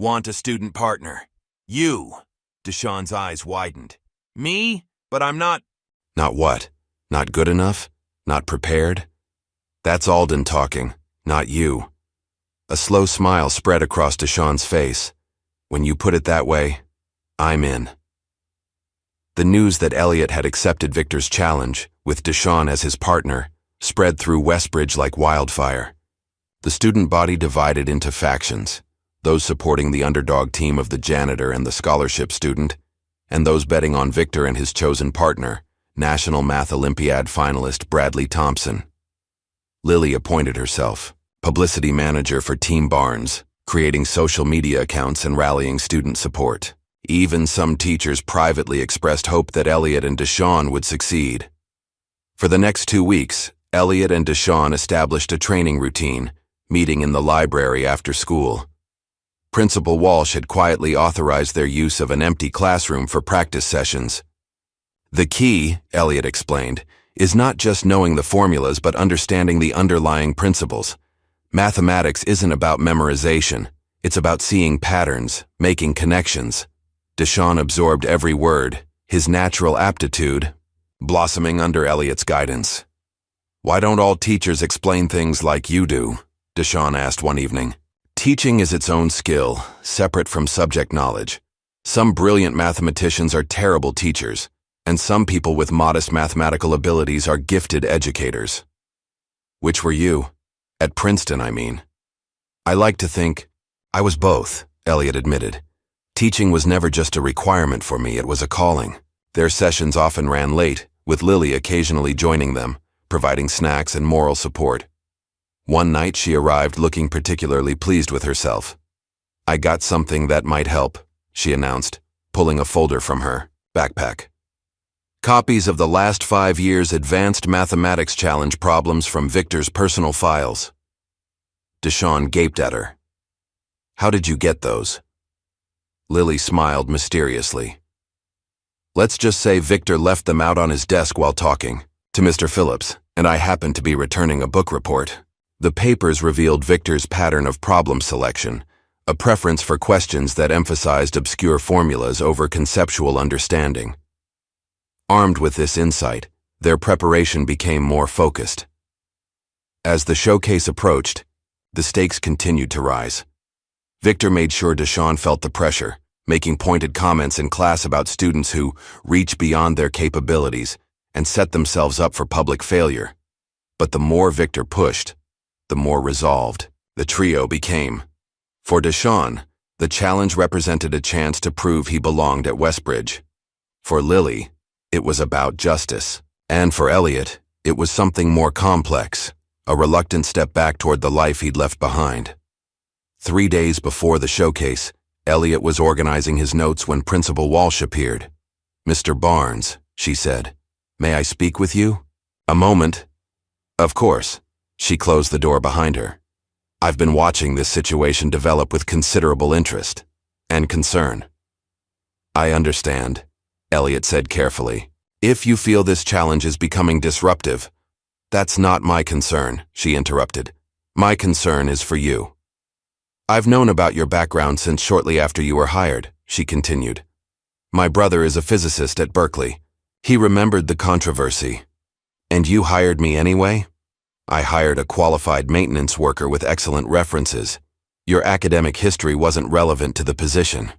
Want a student partner. You. Deshawn's eyes widened. Me? But I'm not. Not what? Not good enough? Not prepared? That's Alden talking, not you. A slow smile spread across Deshawn's face. When you put it that way, I'm in. The news that Elliot had accepted Victor's challenge, with Deshawn as his partner, spread through Westbridge like wildfire. The student body divided into factions, those supporting the underdog team of the janitor and the scholarship student, and those betting on Victor and his chosen partner, National Math Olympiad finalist Bradley Thompson. Lily appointed herself publicity manager for Team Barnes, creating social media accounts and rallying student support. Even some teachers privately expressed hope that Elliot and Deshawn would succeed. For the next 2 weeks, Elliot and Deshawn established a training routine, meeting in the library after school. Principal Walsh had quietly authorized their use of an empty classroom for practice sessions. The key, Elliot explained, is not just knowing the formulas but understanding the underlying principles. Mathematics isn't about memorization. It's about seeing patterns, making connections. Deshawn absorbed every word, his natural aptitude blossoming under Elliot's guidance. Why don't all teachers explain things like you do? Deshawn asked one evening. Teaching is its own skill, separate from subject knowledge. Some brilliant mathematicians are terrible teachers, and some people with modest mathematical abilities are gifted educators. Which were you? At Princeton, I mean. I like to think I was both, Elliot admitted. Teaching was never just a requirement for me, it was a calling. Their sessions often ran late, with Lily occasionally joining them, providing snacks and moral support. One night she arrived looking particularly pleased with herself. I got something that might help, she announced, pulling a folder from her backpack. Copies of the last 5 years' Advanced Mathematics Challenge problems from Victor's personal files. Deshawn gaped at her. How did you get those? Lily smiled mysteriously. Let's just say Victor left them out on his desk while talking to Mr. Phillips, and I happened to be returning a book report. The papers revealed Victor's pattern of problem selection, a preference for questions that emphasized obscure formulas over conceptual understanding. Armed with this insight, their preparation became more focused. As the showcase approached, the stakes continued to rise. Victor made sure Deshawn felt the pressure, making pointed comments in class about students who reach beyond their capabilities and set themselves up for public failure. But the more Victor pushed, the more resolved the trio became. For Deshawn, the challenge represented a chance to prove he belonged at Westbridge. For Lily, it was about justice. And for Elliot, it was something more complex, a reluctant step back toward the life he'd left behind. 3 days before the showcase, Elliot was organizing his notes when Principal Walsh appeared. Mr. Barnes, she said, may I speak with you? A moment. Of course. She closed the door behind her. I've been watching this situation develop with considerable interest and concern. I understand, Elliot said carefully. If you feel this challenge is becoming disruptive, that's not my concern, she interrupted. My concern is for you. I've known about your background since shortly after you were hired, she continued. My brother is a physicist at Berkeley. He remembered the controversy. And you hired me anyway? I hired a qualified maintenance worker with excellent references. Your academic history wasn't relevant to the position.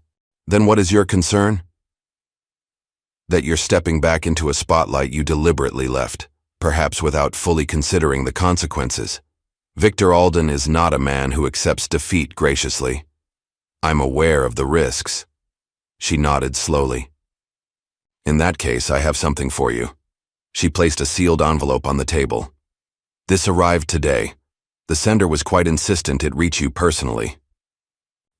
Then what is your concern? That you're stepping back into a spotlight you deliberately left, perhaps without fully considering the consequences. Victor Alden is not a man who accepts defeat graciously. I'm aware of the risks. She nodded slowly. In that case, I have something for you. She placed a sealed envelope on the table. This arrived today. The sender was quite insistent it reach you personally.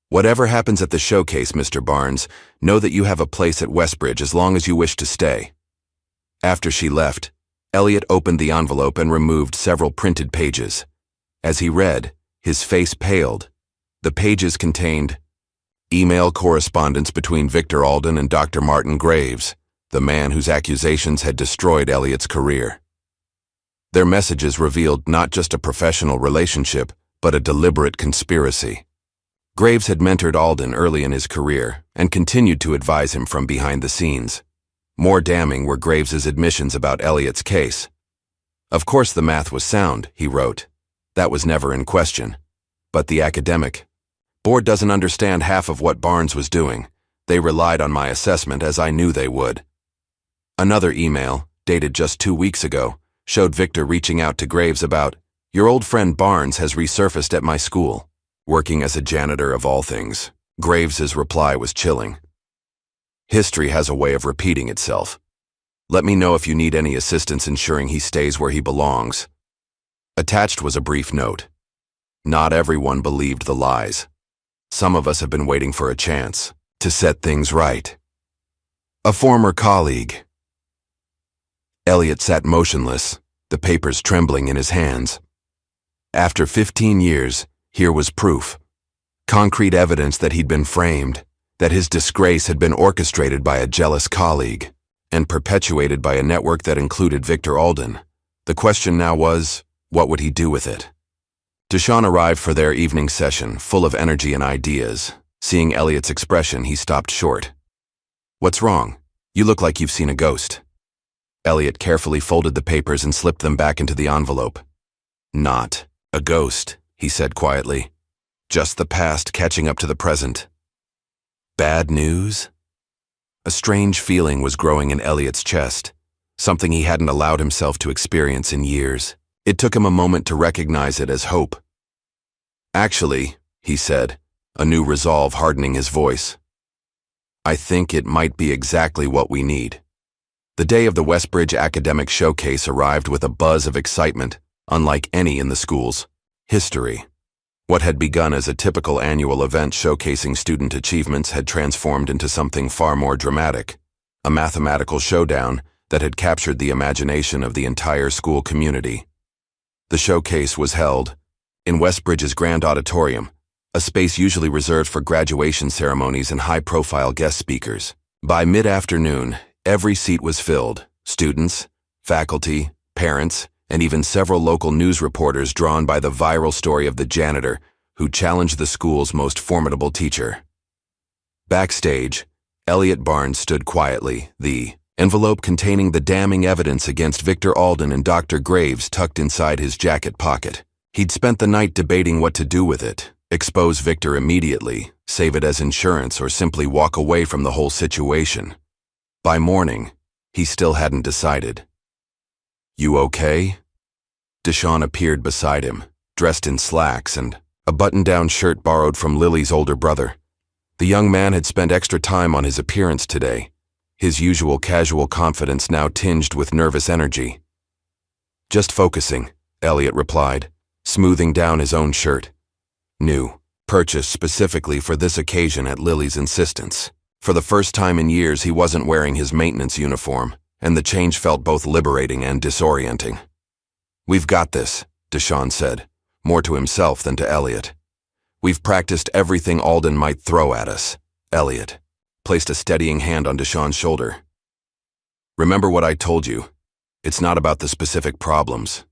Whatever happens at the showcase, Mr. Barnes, know that you have a place at Westbridge as long as you wish to stay. After she left, Elliot opened the envelope and removed several printed pages. As he read, his face paled. The pages contained email correspondence between Victor Alden and Dr. Martin Graves, the man whose accusations had destroyed Elliot's career. Their messages revealed not just a professional relationship, but a deliberate conspiracy. Graves had mentored Alden early in his career and continued to advise him from behind the scenes. More damning were Graves's admissions about Elliot's case. Of course the math was sound, he wrote. That was never in question. But the academic board doesn't understand half of what Barnes was doing. They relied on my assessment as I knew they would. Another email, dated just 2 weeks ago, showed Victor reaching out to Graves about, "Your old friend Barnes has resurfaced at my school." Working as a janitor of all things, Graves's reply was chilling. History has a way of repeating itself. Let me know if you need any assistance ensuring he stays where he belongs. Attached was a brief note. Not everyone believed the lies. Some of us have been waiting for a chance to set things right. A former colleague. Elliot sat motionless, the papers trembling in his hands. After 15 years, here was proof. Concrete evidence that he'd been framed, that his disgrace had been orchestrated by a jealous colleague, and perpetuated by a network that included Victor Alden. The question now was, what would he do with it? Deshawn arrived for their evening session, full of energy and ideas. Seeing Elliot's expression, he stopped short. "What's wrong? You look like you've seen a ghost." Elliot carefully folded the papers and slipped them back into the envelope. "Not a ghost," he said quietly. "Just the past catching up to the present." Bad news? A strange feeling was growing in Elliot's chest, something he hadn't allowed himself to experience in years. It took him a moment to recognize it as hope. "Actually," he said, a new resolve hardening his voice, "I think it might be exactly what we need." The day of the Westbridge Academic Showcase arrived with a buzz of excitement, unlike any in the school's history. What had begun as a typical annual event showcasing student achievements had transformed into something far more dramatic, a mathematical showdown that had captured the imagination of the entire school community. The showcase was held in Westbridge's Grand Auditorium, a space usually reserved for graduation ceremonies and high-profile guest speakers. By mid-afternoon, every seat was filled. Students, faculty, parents, and even several local news reporters drawn by the viral story of the janitor who challenged the school's most formidable teacher. Backstage, Elliot Barnes stood quietly, the envelope containing the damning evidence against Victor Alden and Dr. Graves tucked inside his jacket pocket. He'd spent the night debating what to do with it, expose Victor immediately, save it as insurance, or simply walk away from the whole situation. By morning, he still hadn't decided. "You okay?" Deshawn appeared beside him, dressed in slacks and a button-down shirt borrowed from Lily's older brother. The young man had spent extra time on his appearance today, his usual casual confidence now tinged with nervous energy. "Just focusing," Elliot replied, smoothing down his own shirt. New, purchased specifically for this occasion at Lily's insistence. For the first time in years, he wasn't wearing his maintenance uniform, and the change felt both liberating and disorienting. "We've got this," Deshawn said, more to himself than to Elliot. "We've practiced everything Alden might throw at us." Elliot placed a steadying hand on Deshawn's shoulder. "Remember what I told you. It's not about the specific problems.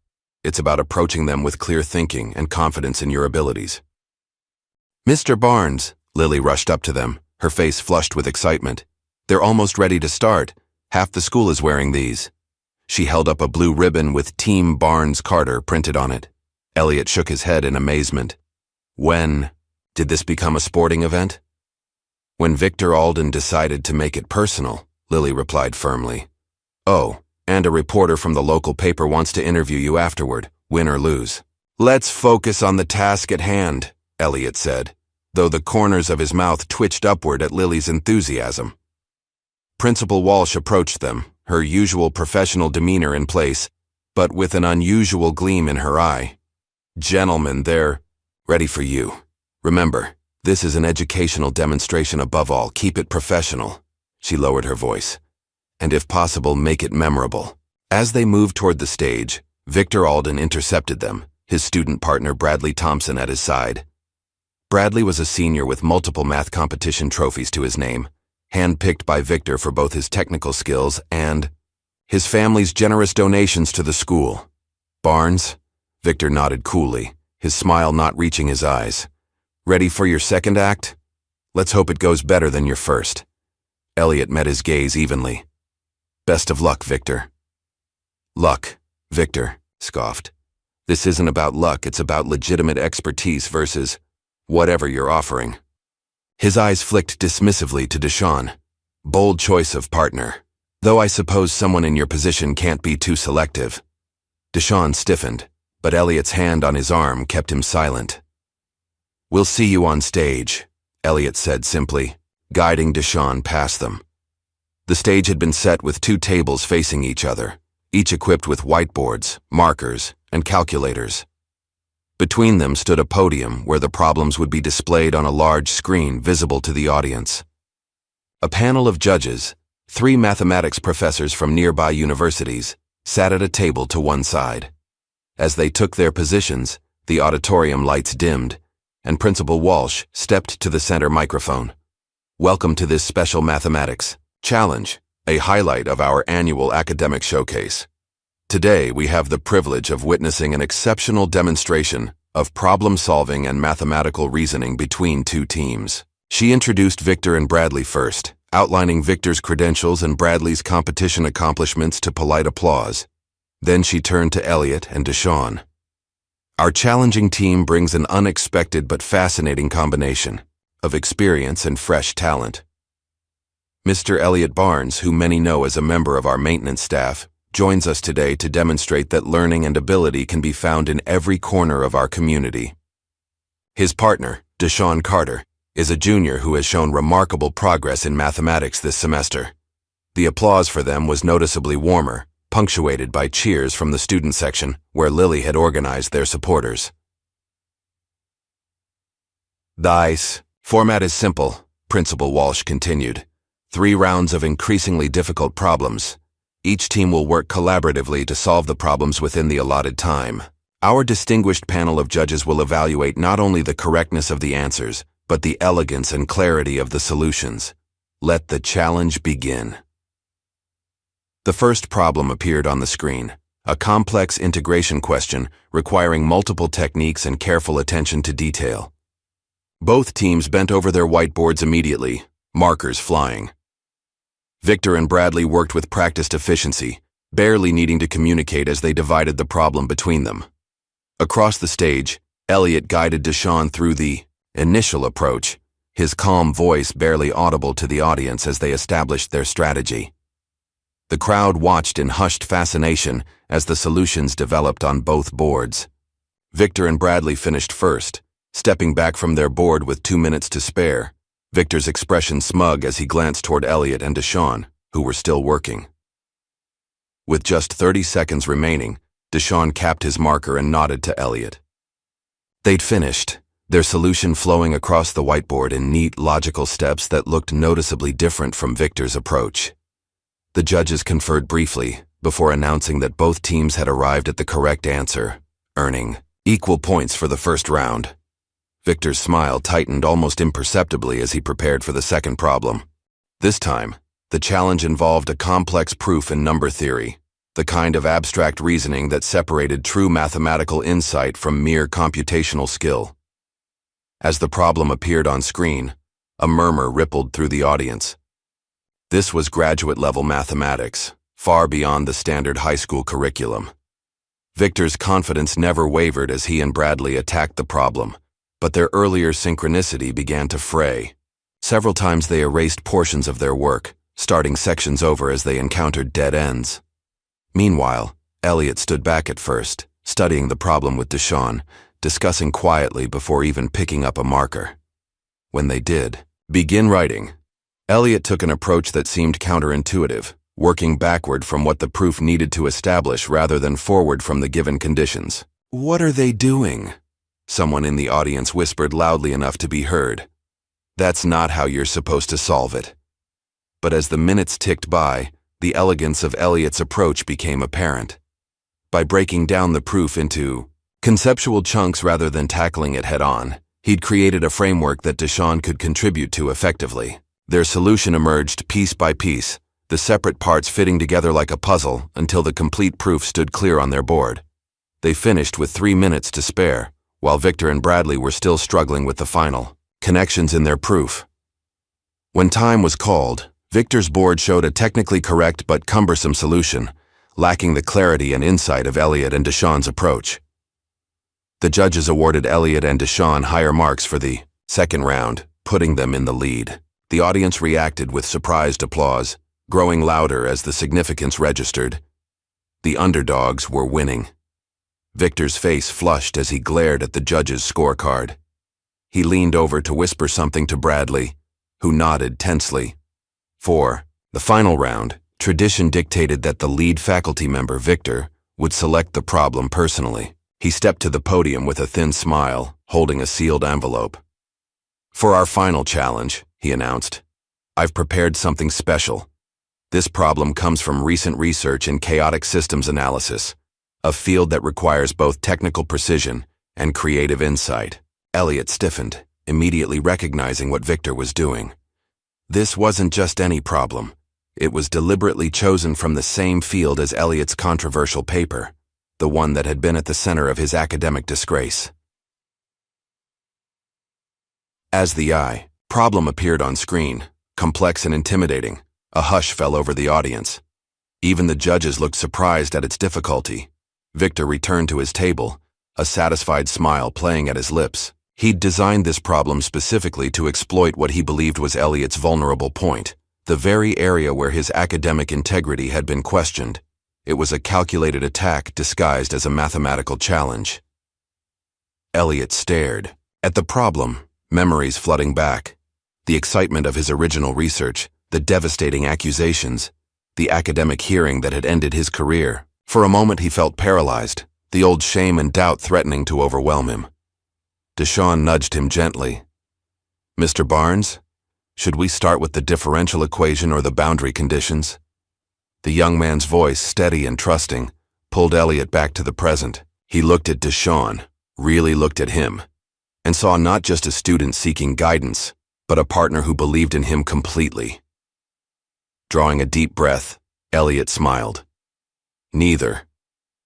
It's about approaching them with clear thinking and confidence in your abilities." "Mr. Barnes," Lily rushed up to them, her face flushed with excitement. "They're almost ready to start. Half the school is wearing these." She held up a blue ribbon with Team Barnes Carter printed on it. Elliot shook his head in amazement. When did this become a sporting event? "When Victor Alden decided to make it personal," Lily replied firmly. "Oh, and a reporter from the local paper wants to interview you afterward, win or lose." "Let's focus on the task at hand," Elliot said, though the corners of his mouth twitched upward at Lily's enthusiasm. Principal Walsh approached them, her usual professional demeanor in place, but with an unusual gleam in her eye. "Gentlemen, they're ready for you. Remember, this is an educational demonstration above all. Keep it professional." She lowered her voice. "And if possible, make it memorable." As they moved toward the stage, Victor Alden intercepted them, his student partner Bradley Thompson at his side. Bradley was a senior with multiple math competition trophies to his name, handpicked by Victor for both his technical skills and his family's generous donations to the school. "Barnes?" Victor nodded coolly, his smile not reaching his eyes. Ready for your second act? Let's hope it goes better than your first. Elliot met his gaze evenly. Best of luck, Victor. Luck, Victor, scoffed. This isn't about luck, it's about legitimate expertise versus whatever you're offering. His eyes flicked dismissively to Deshawn. Bold choice of partner. Though I suppose someone in your position can't be too selective. Deshawn stiffened, but Elliot's hand on his arm kept him silent. We'll see you on stage, Elliot said simply, guiding Deshawn past them. The stage had been set with 2 tables facing each other, each equipped with whiteboards, markers, and calculators. Between them stood a podium where the problems would be displayed on a large screen visible to the audience. A panel of judges, 3 mathematics professors from nearby universities, sat at a table to one side. As they took their positions, the auditorium lights dimmed, and Principal Walsh stepped to the center microphone. Welcome to this special mathematics challenge, a highlight of our annual academic showcase. Today, we have the privilege of witnessing an exceptional demonstration of problem-solving and mathematical reasoning between 2 teams. She introduced Victor and Bradley first, outlining Victor's credentials and Bradley's competition accomplishments to polite applause. Then she turned to Elliot and Deshawn. Our challenging team brings an unexpected but fascinating combination of experience and fresh talent. Mr. Elliot Barnes, who many know as a member of our maintenance staff, joins us today to demonstrate that learning and ability can be found in every corner of our community. His partner, Deshawn Carter, is a junior who has shown remarkable progress in mathematics this semester. The applause for them was noticeably warmer, punctuated by cheers from the student section, where Lily had organized their supporters. The format is simple, Principal Walsh continued. 3 rounds of increasingly difficult problems. Each team will work collaboratively to solve the problems within the allotted time. Our distinguished panel of judges will evaluate not only the correctness of the answers, but the elegance and clarity of the solutions. Let the challenge begin. The first problem appeared on the screen, a complex integration question requiring multiple techniques and careful attention to detail. Both teams bent over their whiteboards immediately, markers flying. Victor and Bradley worked with practiced efficiency, barely needing to communicate as they divided the problem between them. Across the stage, Elliot guided Deshawn through the initial approach, his calm voice barely audible to the audience as they established their strategy. The crowd watched in hushed fascination as the solutions developed on both boards. Victor and Bradley finished first, stepping back from their board with 2 minutes to spare, Victor's expression smug as he glanced toward Elliot and Deshawn, who were still working. With just 30 seconds remaining, Deshawn capped his marker and nodded to Elliot. They'd finished, their solution flowing across the whiteboard in neat, logical steps that looked noticeably different from Victor's approach. The judges conferred briefly before announcing that both teams had arrived at the correct answer, earning equal points for the first round. Victor's smile tightened almost imperceptibly as he prepared for the second problem. This time, the challenge involved a complex proof in number theory, the kind of abstract reasoning that separated true mathematical insight from mere computational skill. As the problem appeared on screen, a murmur rippled through the audience. This was graduate-level mathematics, far beyond the standard high school curriculum. Victor's confidence never wavered as he and Bradley attacked the problem, but their earlier synchronicity began to fray. Several times they erased portions of their work, starting sections over as they encountered dead ends. Meanwhile, Elliot stood back at first, studying the problem with Deshawn, discussing quietly before even picking up a marker. When they did begin writing, Elliot took an approach that seemed counterintuitive, working backward from what the proof needed to establish rather than forward from the given conditions. "What are they doing?" Someone in the audience whispered loudly enough to be heard. "That's not how you're supposed to solve it." But as the minutes ticked by, the elegance of Elliot's approach became apparent. By breaking down the proof into conceptual chunks rather than tackling it head-on, he'd created a framework that Deshawn could contribute to effectively. Their solution emerged piece by piece, the separate parts fitting together like a puzzle until the complete proof stood clear on their board. They finished with 3 minutes to spare, while Victor and Bradley were still struggling with the final connections in their proof. When time was called, Victor's board showed a technically correct but cumbersome solution, lacking the clarity and insight of Elliot and Deshawn's approach. The judges awarded Elliot and Deshawn higher marks for the second round, putting them in the lead. The audience reacted with surprised applause, growing louder as the significance registered. The underdogs were winning. Victor's face flushed as he glared at the judges' scorecard. He leaned over to whisper something to Bradley, who nodded tensely. For the final round, tradition dictated that the lead faculty member, Victor, would select the problem personally. He stepped to the podium with a thin smile, holding a sealed envelope. "For our final challenge," he announced, "I've prepared something special. This problem comes from recent research in chaotic systems analysis, a field that requires both technical precision and creative insight." Elliot stiffened, immediately recognizing what Victor was doing. This wasn't just any problem. It was deliberately chosen from the same field as Elliot's controversial paper, the one that had been at the center of his academic disgrace. As the problem appeared on screen, complex and intimidating, a hush fell over the audience. Even the judges looked surprised at its difficulty. Victor returned to his table, a satisfied smile playing at his lips. He'd designed this problem specifically to exploit what he believed was Elliot's vulnerable point, the very area where his academic integrity had been questioned. It was a calculated attack disguised as a mathematical challenge. Elliot stared at the problem, memories flooding back. The excitement of his original research, the devastating accusations, the academic hearing that had ended his career. For a moment he felt paralyzed, the old shame and doubt threatening to overwhelm him. Deshawn nudged him gently. "Mr. Barnes, should we start with the differential equation or the boundary conditions?" The young man's voice, steady and trusting, pulled Elliot back to the present. He looked at Deshawn, really looked at him, and saw not just a student seeking guidance, but a partner who believed in him completely. Drawing a deep breath, Elliot smiled. "Neither.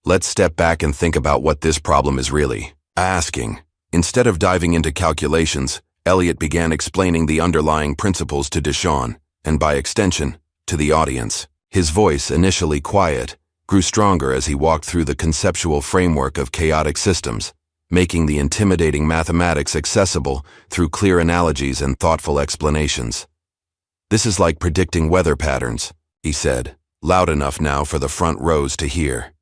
Let's step back and think about what this problem is really asking." Instead of diving into calculations, Elliot began explaining the underlying principles to Deshawn, and by extension, to the audience. His voice, initially quiet, grew stronger as he walked through the conceptual framework of chaotic systems, making the intimidating mathematics accessible through clear analogies and thoughtful explanations. "This is like predicting weather patterns," he said, loud enough now for the front rows to hear.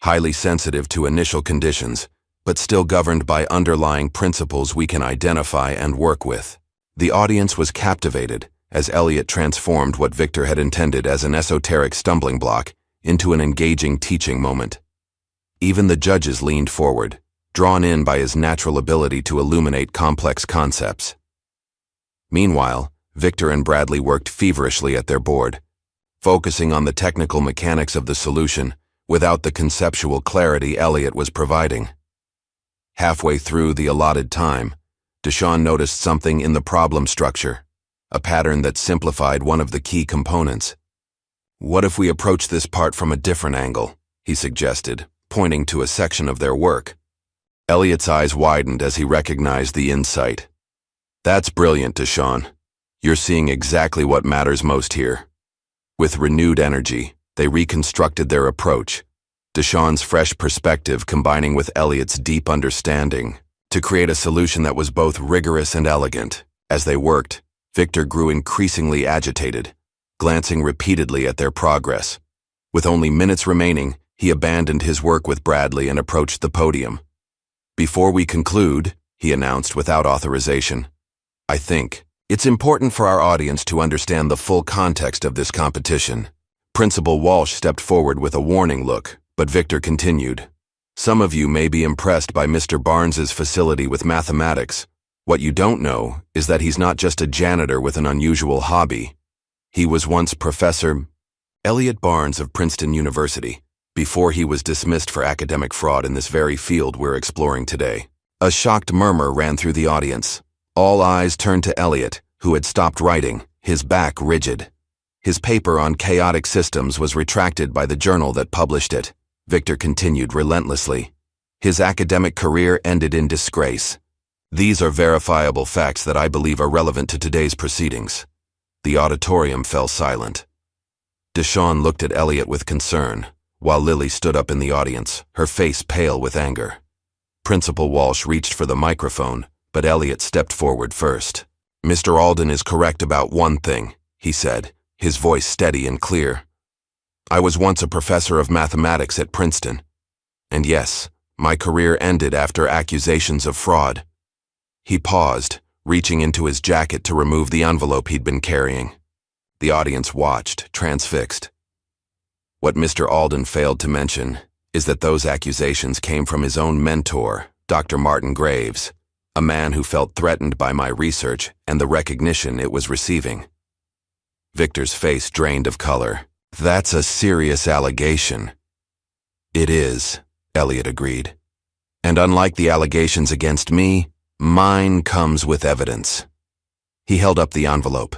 "Highly sensitive to initial conditions, but still governed by underlying principles we can identify and work with." The audience was captivated as Elliot transformed what Victor had intended as an esoteric stumbling block into an engaging teaching moment. Even the judges leaned forward, drawn in by his natural ability to illuminate complex concepts. Meanwhile, Victor and Bradley worked feverishly at their board, focusing on the technical mechanics of the solution without the conceptual clarity Elliot was providing. Halfway through the allotted time, Deshawn noticed something in the problem structure, a pattern that simplified one of the key components. "What if we approach this part from a different angle?" he suggested, pointing to a section of their work. Elliot's eyes widened as he recognized the insight. "That's brilliant, Deshawn. You're seeing exactly what matters most here." With renewed energy, they reconstructed their approach, Deshawn's fresh perspective combining with Elliot's deep understanding, to create a solution that was both rigorous and elegant. As they worked, Victor grew increasingly agitated, glancing repeatedly at their progress. With only minutes remaining, he abandoned his work with Bradley and approached the podium. "Before we conclude," he announced without authorization, "I think it's important for our audience to understand the full context of this competition." Principal Walsh stepped forward with a warning look, but Victor continued. "Some of you may be impressed by Mr. Barnes's facility with mathematics. What you don't know is that he's not just a janitor with an unusual hobby. He was once Professor Elliot Barnes of Princeton University, before he was dismissed for academic fraud in this very field we're exploring today." A shocked murmur ran through the audience. All eyes turned to Elliot, who had stopped writing, his back rigid. His paper on chaotic systems was retracted by the journal that published it. Victor continued relentlessly, His academic career ended in disgrace. These are verifiable facts that I believe are relevant to today's proceedings. The auditorium fell silent. Deshawn looked at Elliot with concern, while Lily stood up in the audience, her face pale with anger. Principal Walsh reached for the microphone, but Elliot stepped forward first. "Mr. Alden is correct about one thing," he said, his voice steady and clear. "I was once a professor of mathematics at Princeton. And yes, my career ended after accusations of fraud." He paused, reaching into his jacket to remove the envelope he'd been carrying. The audience watched, transfixed. What Mr. Alden failed to mention is that those accusations came from his own mentor, Dr. Martin Graves, a man who felt threatened by my research and the recognition it was receiving. Victor's face drained of color. "That's a serious allegation." "It is," Elliot agreed. "And unlike the allegations against me, mine comes with evidence." He held up the envelope.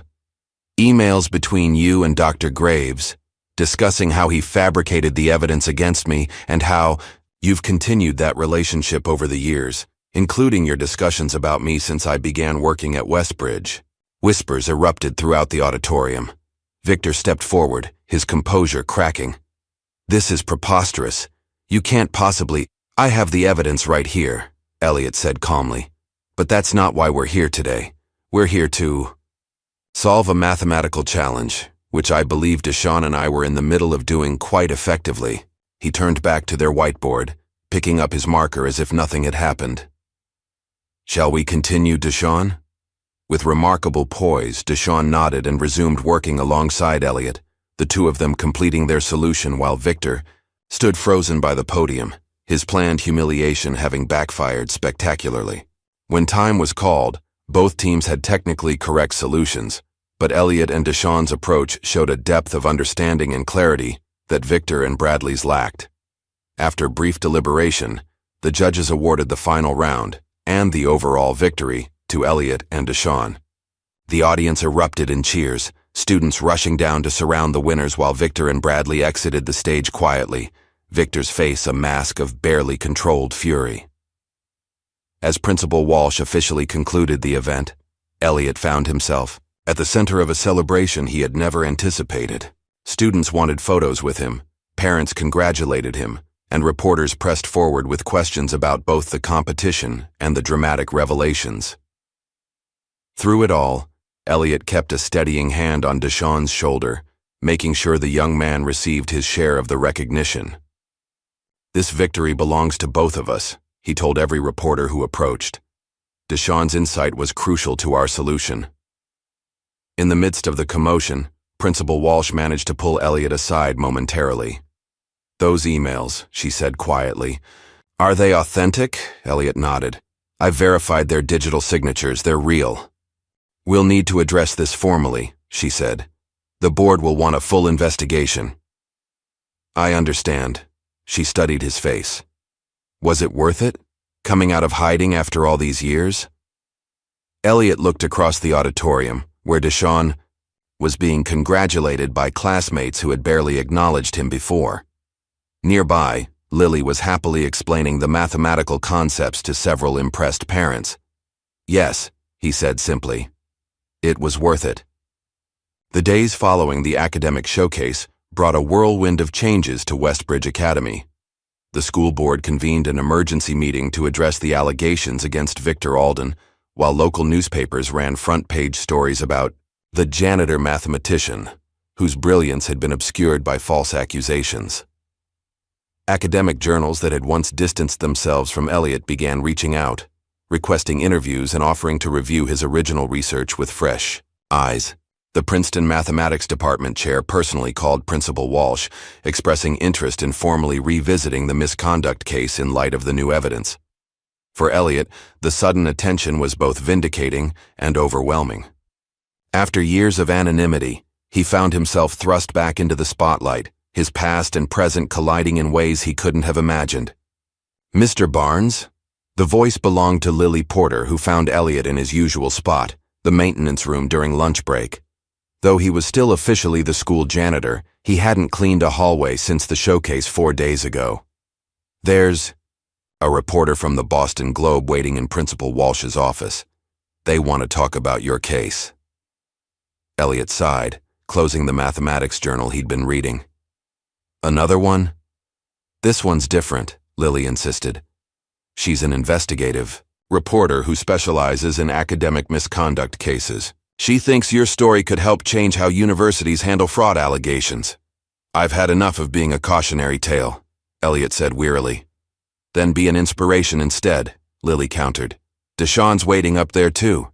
"Emails between you and Dr. Graves, discussing how he fabricated the evidence against me and how you've continued that relationship over the years, including your discussions about me since I began working at Westbridge." Whispers erupted throughout the auditorium. Victor stepped forward, his composure cracking. "This is preposterous. You can't possibly—" "I have the evidence right here," Elliot said calmly. "But that's not why we're here today. We're here to solve a mathematical challenge, which I believe Deshawn and I were in the middle of doing quite effectively." He turned back to their whiteboard, picking up his marker as if nothing had happened. "Shall we continue, Deshawn?" With remarkable poise, Deshawn nodded and resumed working alongside Elliot, the two of them completing their solution while Victor stood frozen by the podium, his planned humiliation having backfired spectacularly. When time was called, both teams had technically correct solutions, but Elliot and Deshawn's approach showed a depth of understanding and clarity that Victor and Bradley's lacked. After brief deliberation, the judges awarded the final round and the overall victory to Elliot and Deshawn. The audience erupted in cheers, students rushing down to surround the winners while Victor and Bradley exited the stage quietly, Victor's face a mask of barely controlled fury. As Principal Walsh officially concluded the event, Elliot found himself at the center of a celebration he had never anticipated. Students wanted photos with him, parents congratulated him, and reporters pressed forward with questions about both the competition and the dramatic revelations. Through it all, Elliot kept a steadying hand on Deshawn's shoulder, making sure the young man received his share of the recognition. "This victory belongs to both of us," he told every reporter who approached. Deshawn's insight was crucial to our solution. In the midst of the commotion, Principal Walsh managed to pull Elliot aside momentarily. "Those emails," she said quietly. "Are they authentic?" Elliot nodded. "I've verified their digital signatures. They're real." "We'll need to address this formally," she said. "The board will want a full investigation." "I understand." She studied his face. "Was it worth it? Coming out of hiding after all these years?" Elliot looked across the auditorium, where Deshawn was being congratulated by classmates who had barely acknowledged him before. Nearby, Lily was happily explaining the mathematical concepts to several impressed parents. "Yes," he said simply. "It was worth it." The days following the academic showcase brought a whirlwind of changes to Westbridge Academy. The school board convened an emergency meeting to address the allegations against Victor Alden, while local newspapers ran front-page stories about the janitor mathematician, whose brilliance had been obscured by false accusations. Academic journals that had once distanced themselves from Elliot began reaching out, requesting interviews and offering to review his original research with fresh eyes. The Princeton Mathematics Department chair personally called Principal Walsh, expressing interest in formally revisiting the misconduct case in light of the new evidence. For Elliot, the sudden attention was both vindicating and overwhelming. After years of anonymity, he found himself thrust back into the spotlight, his past and present colliding in ways he couldn't have imagined. "Mr. Barnes?" The voice belonged to Lily Porter, who found Elliot in his usual spot, the maintenance room during lunch break. Though he was still officially the school janitor, he hadn't cleaned a hallway since the showcase 4 days ago. "There's A reporter from the Boston Globe waiting in Principal Walsh's office. They want to talk about your case. Elliot sighed, closing the mathematics journal he'd been reading. Another one? This one's different, Lily insisted. She's an investigative reporter who specializes in academic misconduct cases. She thinks your story could help change how universities handle fraud allegations. I've had enough of being a cautionary tale, Elliot said wearily. Then be an inspiration instead, Lily countered. Deshawn's waiting up there too.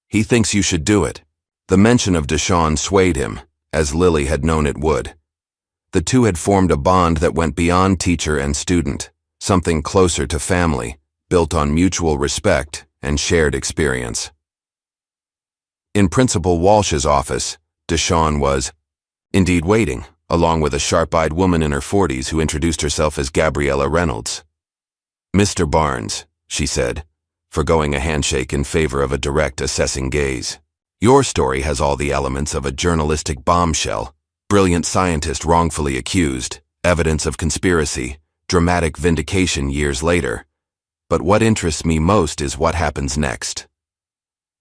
He thinks you should do it. The mention of Deshawn swayed him, as Lily had known it would. The two had formed a bond that went beyond teacher and student, something closer to family, built on mutual respect and shared experience. In Principal Walsh's office, Deshawn was, indeed, waiting, along with a sharp-eyed woman in her 40s who introduced herself as Gabriella Reynolds. Mr. Barnes, she said, forgoing a handshake in favor of a direct, assessing gaze. Your story has all the elements of a journalistic bombshell. Brilliant scientist wrongfully accused, evidence of conspiracy, dramatic vindication years later. But what interests me most is what happens next.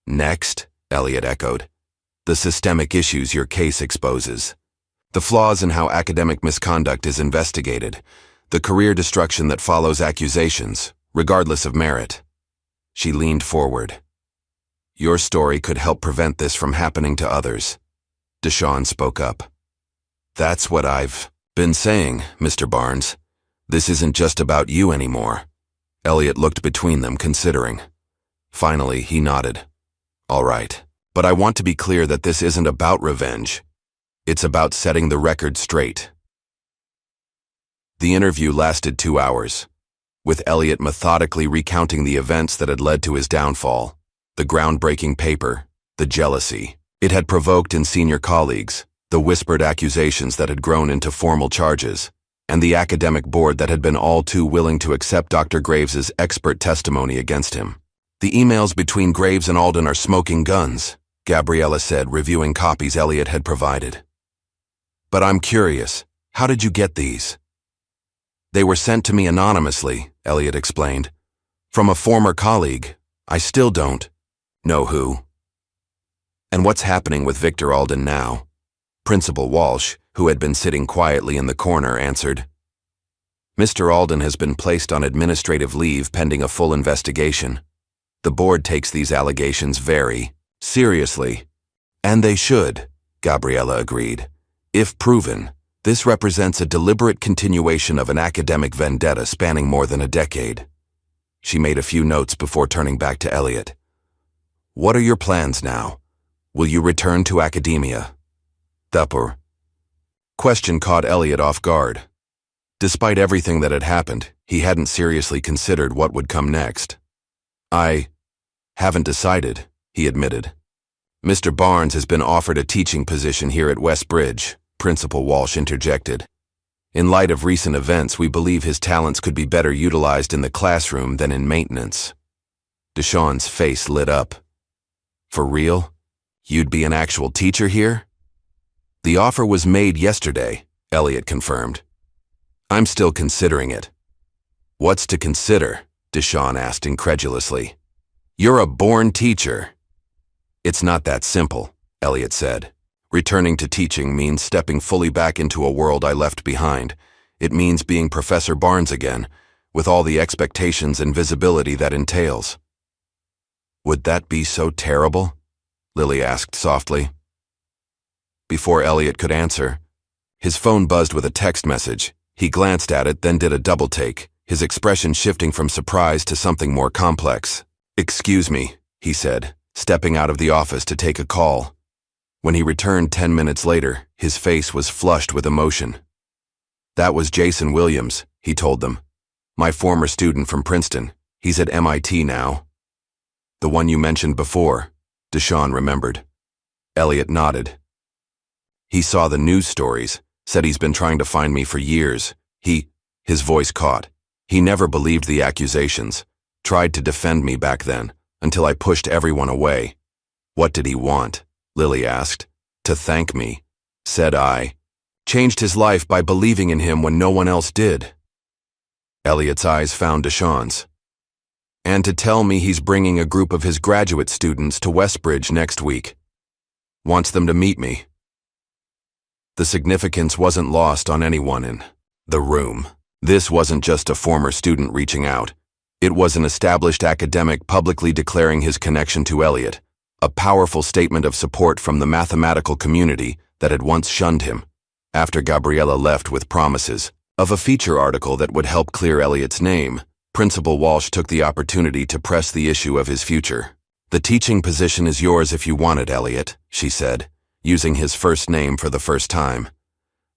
Next? Elliot echoed. The systemic issues your case exposes. The flaws in how academic misconduct is investigated. The career destruction that follows accusations, regardless of merit. She leaned forward. Your story could help prevent this from happening to others. Deshawn spoke up. That's what I've been saying, Mr. Barnes. This isn't just about you anymore. Elliot looked between them, considering. Finally, he nodded. All right, but I want to be clear that this isn't about revenge. It's about setting the record straight. The interview lasted 2 hours, with Elliot methodically recounting the events that had led to his downfall, the groundbreaking paper, the jealousy it had provoked in senior colleagues, the whispered accusations that had grown into formal charges, and the academic board that had been all too willing to accept Dr. Graves's expert testimony against him. The emails between Graves and Alden are smoking guns, Gabriella said, reviewing copies Elliot had provided. But I'm curious, how did you get these? They were sent to me anonymously, Elliot explained. From a former colleague. I still don't know who. And what's happening with Victor Alden now? Principal Walsh, who had been sitting quietly in the corner, answered. Mr. Alden has been placed on administrative leave pending a full investigation. The board takes these allegations very seriously. And they should, Gabriella agreed. If proven, this represents a deliberate continuation of an academic vendetta spanning more than a decade. She made a few notes before turning back to Elliot. What are your plans now? Will you return to academia? The question caught Elliot off guard. Despite everything that had happened, he hadn't seriously considered what would come next. I haven't decided, he admitted. Mr. Barnes has been offered a teaching position here at Westbridge, Principal Walsh interjected. In light of recent events, we believe his talents could be better utilized in the classroom than in maintenance. Deshawn's face lit up. For real? You'd be an actual teacher here? The offer was made yesterday, Elliot confirmed. I'm still considering it. What's to consider? Deshawn asked incredulously. You're a born teacher. It's not that simple, Elliot said. Returning to teaching means stepping fully back into a world I left behind. It means being Professor Barnes again, with all the expectations and visibility that entails. Would that be so terrible? Lily asked softly. Before Elliot could answer, his phone buzzed with a text message. He glanced at it, then did a double take, his expression shifting from surprise to something more complex. Excuse me, he said, stepping out of the office to take a call. When he returned 10 minutes later, his face was flushed with emotion. That was Jason Williams, he told them. My former student from Princeton. He's at MIT now. The one you mentioned before, Deshawn remembered. Elliot nodded. He saw the news stories, said he's been trying to find me for years. His voice caught. He never believed the accusations, tried to defend me back then, until I pushed everyone away. What did he want? Lily asked. To thank me, said I. Changed his life by believing in him when no one else did. Elliot's eyes found Deshawn's. And to tell me he's bringing a group of his graduate students to Westbridge next week. Wants them to meet me. The significance wasn't lost on anyone in the room. This wasn't just a former student reaching out. It was an established academic publicly declaring his connection to Elliot, a powerful statement of support from the mathematical community that had once shunned him. After Gabriella left with promises of a feature article that would help clear Elliot's name, Principal Walsh took the opportunity to press the issue of his future. "The teaching position is yours if you want it, Elliot," she said, using his first name for the first time.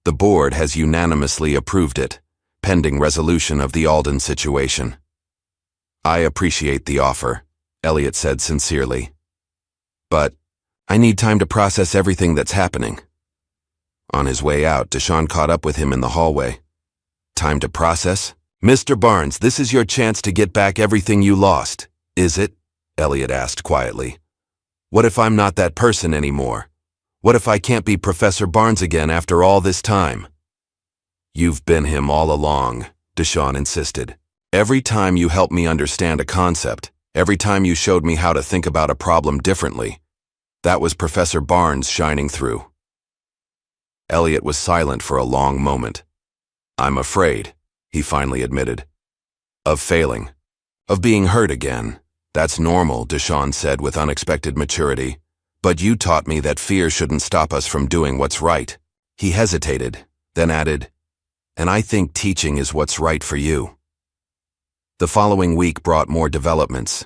"The board has unanimously approved it, pending resolution of the Alden situation." "I appreciate the offer," Elliot said sincerely. "But I need time to process everything that's happening." On his way out, Deshawn caught up with him in the hallway. "Time to process? Mr. Barnes, this is your chance to get back everything you lost, is it?" Elliot asked quietly. "What if I'm not that person anymore? What if I can't be Professor Barnes again after all this time?" "You've been him all along," Deshawn insisted. "Every time you helped me understand a concept, every time you showed me how to think about a problem differently, that was Professor Barnes shining through." Elliot was silent for a long moment. "I'm afraid," he finally admitted, "of failing, of being hurt again. That's normal," Deshawn said with unexpected maturity. "But you taught me that fear shouldn't stop us from doing what's right." He hesitated, then added, "And I think teaching is what's right for you." The following week brought more developments.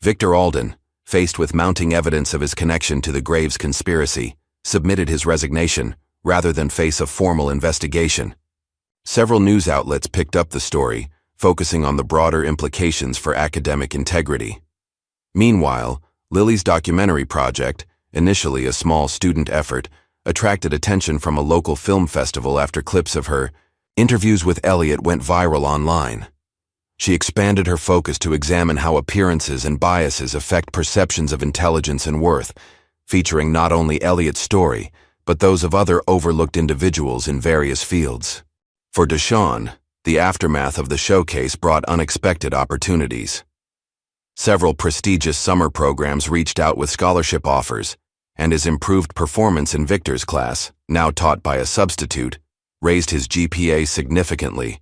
Victor Alden, faced with mounting evidence of his connection to the Graves conspiracy, submitted his resignation rather than face a formal investigation. Several news outlets picked up the story, focusing on the broader implications for academic integrity. Meanwhile, Lily's documentary project, initially a small student effort, attracted attention from a local film festival after clips of her interviews with Elliot went viral online. She expanded her focus to examine how appearances and biases affect perceptions of intelligence and worth, featuring not only Elliot's story, but those of other overlooked individuals in various fields. For Deshawn, the aftermath of the showcase brought unexpected opportunities. Several prestigious summer programs reached out with scholarship offers, and his improved performance in Victor's class, now taught by a substitute, raised his GPA significantly,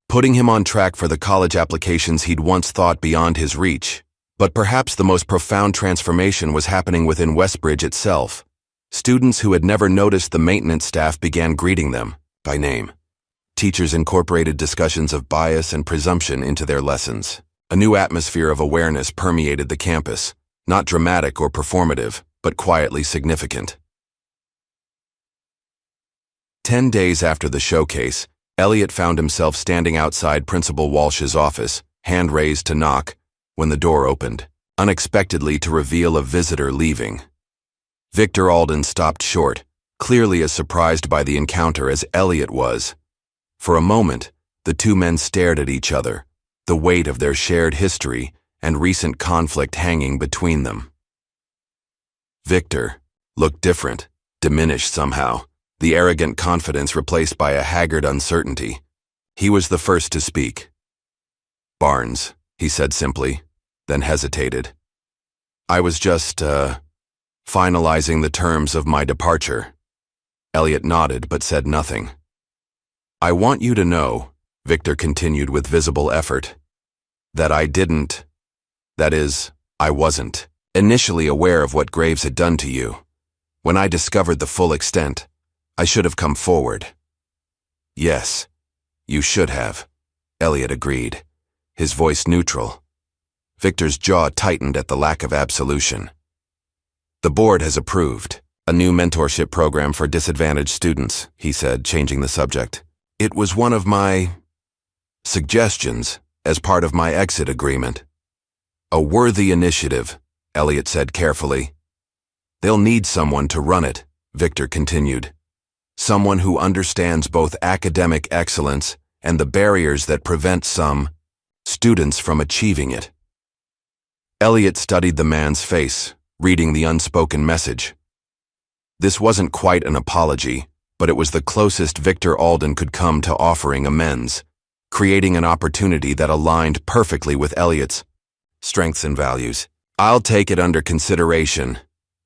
putting him on track for the college applications he'd once thought beyond his reach. But perhaps the most profound transformation was happening within Westbridge itself. Students who had never noticed the maintenance staff began greeting them by name. Teachers incorporated discussions of bias and presumption into their lessons. A new atmosphere of awareness permeated the campus, not dramatic or performative, but quietly significant. 10 days after the showcase, Elliot found himself standing outside Principal Walsh's office, hand raised to knock, when the door opened, unexpectedly to reveal a visitor leaving. Victor Alden stopped short, clearly as surprised by the encounter as Elliot was. For a moment, the two men stared at each other, the weight of their shared history and recent conflict hanging between them. Victor looked different, diminished somehow, the arrogant confidence replaced by a haggard uncertainty. He was the first to speak. "Barnes," he said simply, then hesitated. "I was just, finalizing the terms of my departure." Elliot nodded but said nothing. "I want you to know," Victor continued with visible effort, "that I wasn't initially aware of what Graves had done to you. When I discovered the full extent, I should have come forward." "Yes, you should have," Elliot agreed, his voice neutral. Victor's jaw tightened at the lack of absolution. "The board has approved a new mentorship program for disadvantaged students," he said, changing the subject. "It was one of my suggestions as part of my exit agreement." "A worthy initiative," Elliot said carefully. "They'll need someone to run it," Victor continued. "Someone who understands both academic excellence and the barriers that prevent some students from achieving it." Elliot studied the man's face, reading the unspoken message. This wasn't quite an apology, but it was the closest Victor Alden could come to offering amends. creating an opportunity that aligned perfectly with Elliot's strengths and values. "I'll take it under consideration,"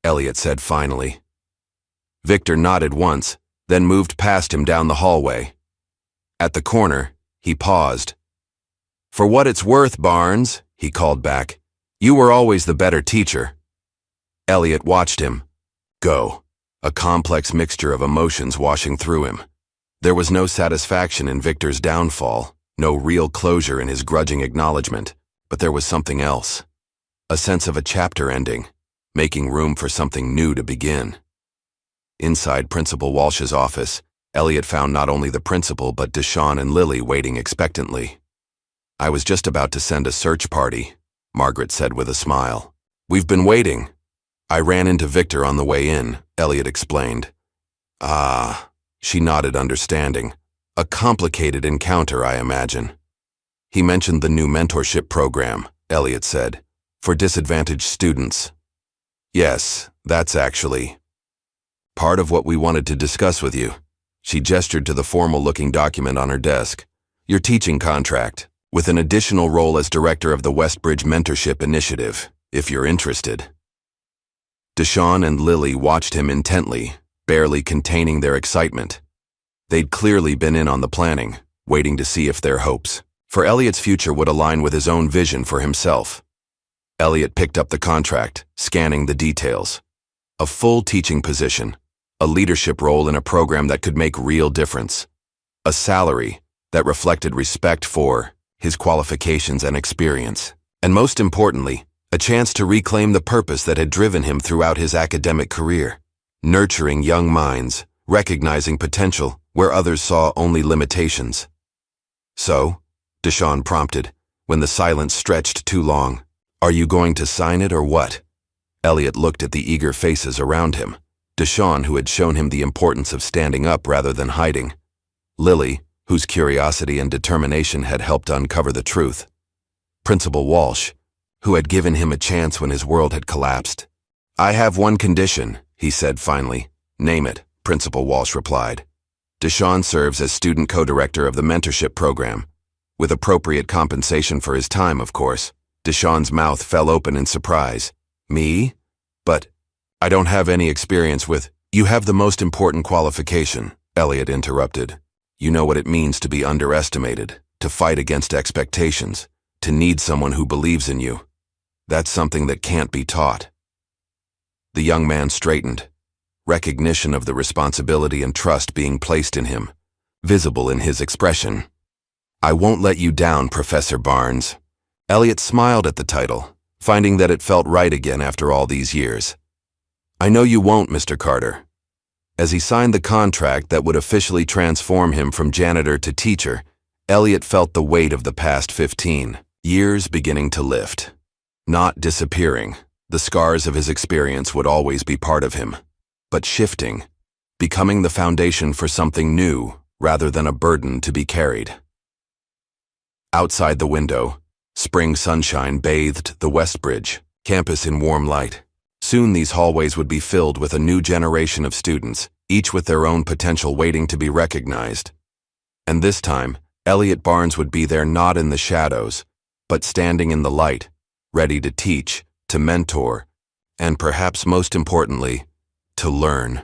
Elliot said finally. Victor nodded once, then moved past him down the hallway. At the corner, he paused. "For what it's worth, Barnes," he called back, "you were always the better teacher." Elliot watched him go, a complex mixture of emotions washing through him. There was no satisfaction in Victor's downfall, no real closure in his grudging acknowledgement, but there was something else. A sense of a chapter ending, making room for something new to begin. Inside Principal Walsh's office, Elliot found not only the principal but Deshawn and Lily waiting expectantly. "I was just about to send a search party," Margaret said with a smile. "We've been waiting. I ran into Victor on the way in," Elliot explained. "Ah," she nodded understanding. "A complicated encounter, I imagine." "He mentioned the new mentorship program," Elliot said, "for disadvantaged students." "Yes, that's actually part of what we wanted to discuss with you." She gestured to the formal-looking document on her desk. "Your teaching contract, with an additional role as director of the Westbridge Mentorship Initiative, if you're interested." Deshawn and Lily watched him intently, barely containing their excitement. They'd clearly been in on the planning, waiting to see if their hopes for Elliot's future would align with his own vision for himself. Elliot picked up the contract, scanning the details. A full teaching position, a leadership role in a program that could make real difference, a salary that reflected respect for his qualifications and experience, and most importantly, a chance to reclaim the purpose that had driven him throughout his academic career, nurturing young minds, recognizing potential where others saw only limitations. "So," Deshawn prompted, when the silence stretched too long, "are you going to sign it or what?" Elliot looked at the eager faces around him. Deshawn, who had shown him the importance of standing up rather than hiding. Lily, whose curiosity and determination had helped uncover the truth. Principal Walsh, who had given him a chance when his world had collapsed. "I have one condition," he said finally. "Name it," Principal Walsh replied. "Deshawn serves as student co-director of the mentorship program, with appropriate compensation for his time, of course." Deshawn's mouth fell open in surprise. "Me? But I don't have any experience with—" "You have the most important qualification," Elliot interrupted. "You know what it means to be underestimated, to fight against expectations, to need someone who believes in you. That's something that can't be taught." The young man straightened, recognition of the responsibility and trust being placed in him, visible in his expression. "I won't let you down, Professor Barnes." Elliot smiled at the title, finding that it felt right again after all these years. "I know you won't, Mr. Carter." As he signed the contract that would officially transform him from janitor to teacher, Elliot felt the weight of the past 15 years beginning to lift. Not disappearing, the scars of his experience would always be part of him, but shifting, becoming the foundation for something new rather than a burden to be carried. Outside the window, spring sunshine bathed the Westbridge campus in warm light. Soon these hallways would be filled with a new generation of students, each with their own potential waiting to be recognized. And this time, Elliot Barnes would be there not in the shadows, but standing in the light, ready to teach, to mentor, and perhaps most importantly, to learn.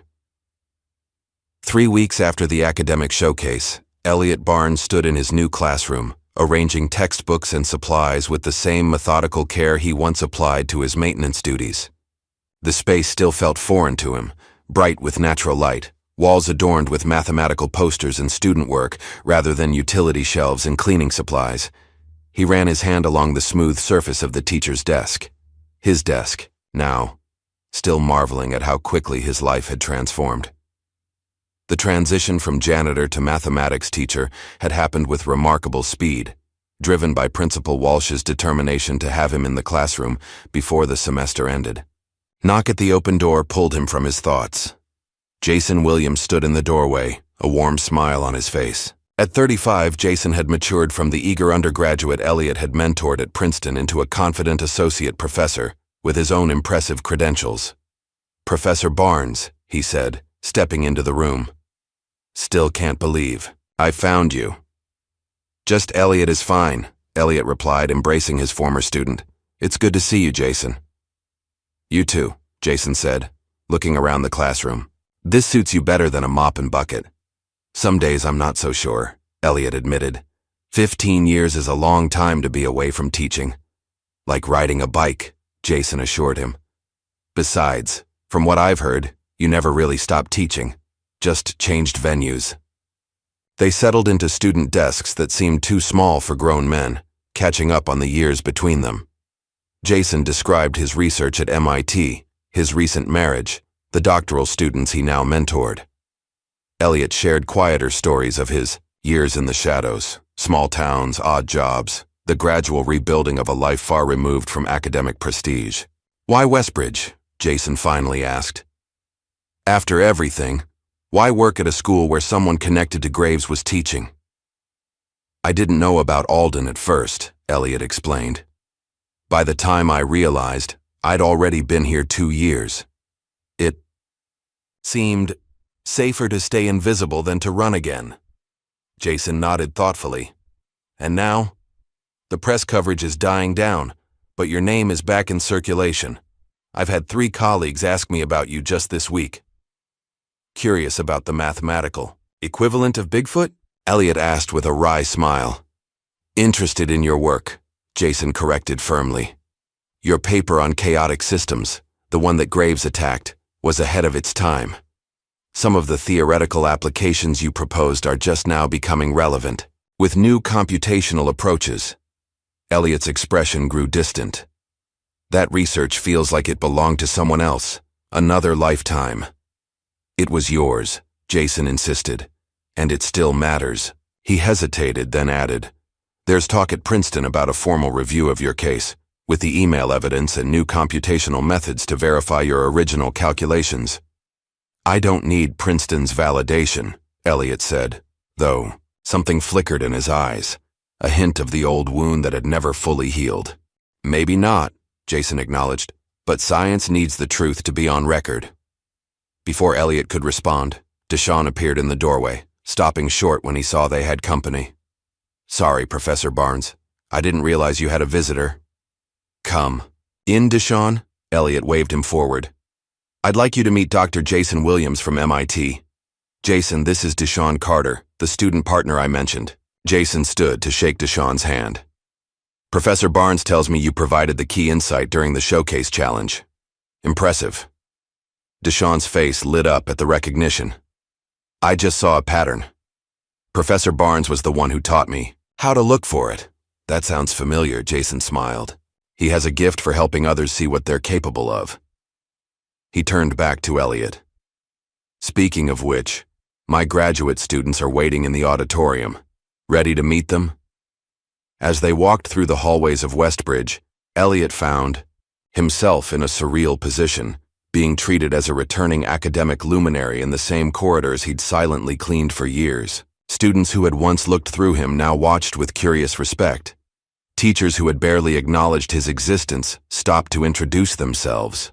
3 weeks after the academic showcase, Elliot Barnes stood in his new classroom, arranging textbooks and supplies with the same methodical care he once applied to his maintenance duties. The space still felt foreign to him, bright with natural light, walls adorned with mathematical posters and student work rather than utility shelves and cleaning supplies. He ran his hand along the smooth surface of the teacher's desk. His desk, now, still marveling at how quickly his life had transformed. The transition from janitor to mathematics teacher had happened with remarkable speed, driven by Principal Walsh's determination to have him in the classroom before the semester ended. Knock at the open door pulled him from his thoughts. Jason Williams stood in the doorway, a warm smile on his face. At 35, Jason had matured from the eager undergraduate Elliot had mentored at Princeton into a confident associate professor with his own impressive credentials. "Professor Barnes," he said, stepping into the room. "Still can't believe I found you." Just Elliot is fine, Elliot replied, embracing his former student. It's good to see you, Jason. You too, Jason said, looking around the classroom. This suits you better than a mop and bucket. Some days I'm not so sure, Elliot admitted. 15 years is a long time to be away from teaching. Like riding a bike, Jason assured him. Besides, from what I've heard, you never really stopped teaching, just changed venues. They settled into student desks that seemed too small for grown men, catching up on the years between them. Jason described his research at MIT, his recent marriage, the doctoral students he now mentored. Elliot shared quieter stories of his years in the shadows, small towns, odd jobs, the gradual rebuilding of a life far removed from academic prestige. Why Westbridge? Jason finally asked. After everything, why work at a school where someone connected to Graves was teaching? I didn't know about Alden at first, Elliot explained. By the time I realized, I'd already been here 2 years. It seemed safer to stay invisible than to run again. Jason nodded thoughtfully. And now? The press coverage is dying down, but your name is back in circulation. I've had 3 colleagues ask me about you just this week. Curious about the mathematical equivalent of Bigfoot? Elliot asked with a wry smile. Interested in your work, Jason corrected firmly. Your paper on chaotic systems, the one that Graves attacked, was ahead of its time. Some of the theoretical applications you proposed are just now becoming relevant, with new computational approaches. Elliot's expression grew distant. That research feels like it belonged to someone else, another lifetime. It was yours, Jason insisted, and it still matters. He hesitated, then added, There's talk at Princeton about a formal review of your case, with the email evidence and new computational methods to verify your original calculations. I don't need Princeton's validation, Elliot said, though something flickered in his eyes, a hint of the old wound that had never fully healed. Maybe not, Jason acknowledged, but science needs the truth to be on record. Before Elliot could respond, Deshawn appeared in the doorway, stopping short when he saw they had company. Sorry, Professor Barnes. I didn't realize you had a visitor. Come. In, Deshawn? Elliot waved him forward. I'd like you to meet Dr. Jason Williams from MIT. Jason, this is Deshawn Carter, the student partner I mentioned. Jason stood to shake Deshawn's hand. Professor Barnes tells me you provided the key insight during the showcase challenge. Impressive. Deshawn's face lit up at the recognition. I just saw a pattern. Professor Barnes was the one who taught me how to look for it. That sounds familiar, Jason smiled. He has a gift for helping others see what they're capable of. He turned back to Elliot. Speaking of which, my graduate students are waiting in the auditorium. Ready to meet them? As they walked through the hallways of Westbridge, Elliot found himself in a surreal position, being treated as a returning academic luminary in the same corridors he'd silently cleaned for years. Students who had once looked through him now watched with curious respect. Teachers who had barely acknowledged his existence stopped to introduce themselves.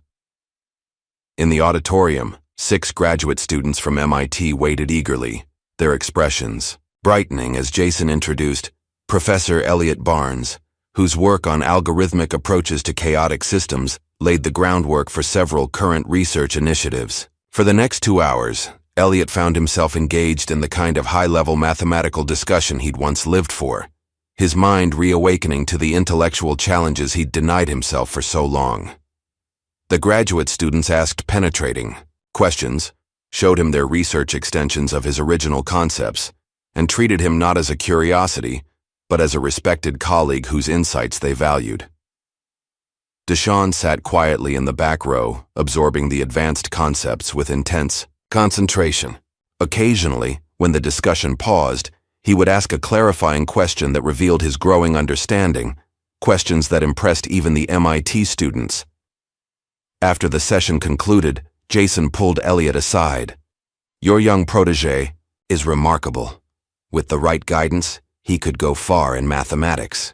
In the auditorium, 6 graduate students from MIT waited eagerly, their expressions brightening as Jason introduced Professor Elliot Barnes, whose work on algorithmic approaches to chaotic systems laid the groundwork for several current research initiatives. For the next 2 hours, Elliot found himself engaged in the kind of high-level mathematical discussion he'd once lived for, his mind reawakening to the intellectual challenges he'd denied himself for so long. The graduate students asked penetrating questions, showed him their research extensions of his original concepts, and treated him not as a curiosity, but as a respected colleague whose insights they valued. Deshawn sat quietly in the back row, absorbing the advanced concepts with intense concentration. Occasionally, when the discussion paused, he would ask a clarifying question that revealed his growing understanding, questions that impressed even the MIT students. After the session concluded, Jason pulled Elliot aside. Your young protege is remarkable. With the right guidance, he could go far in mathematics.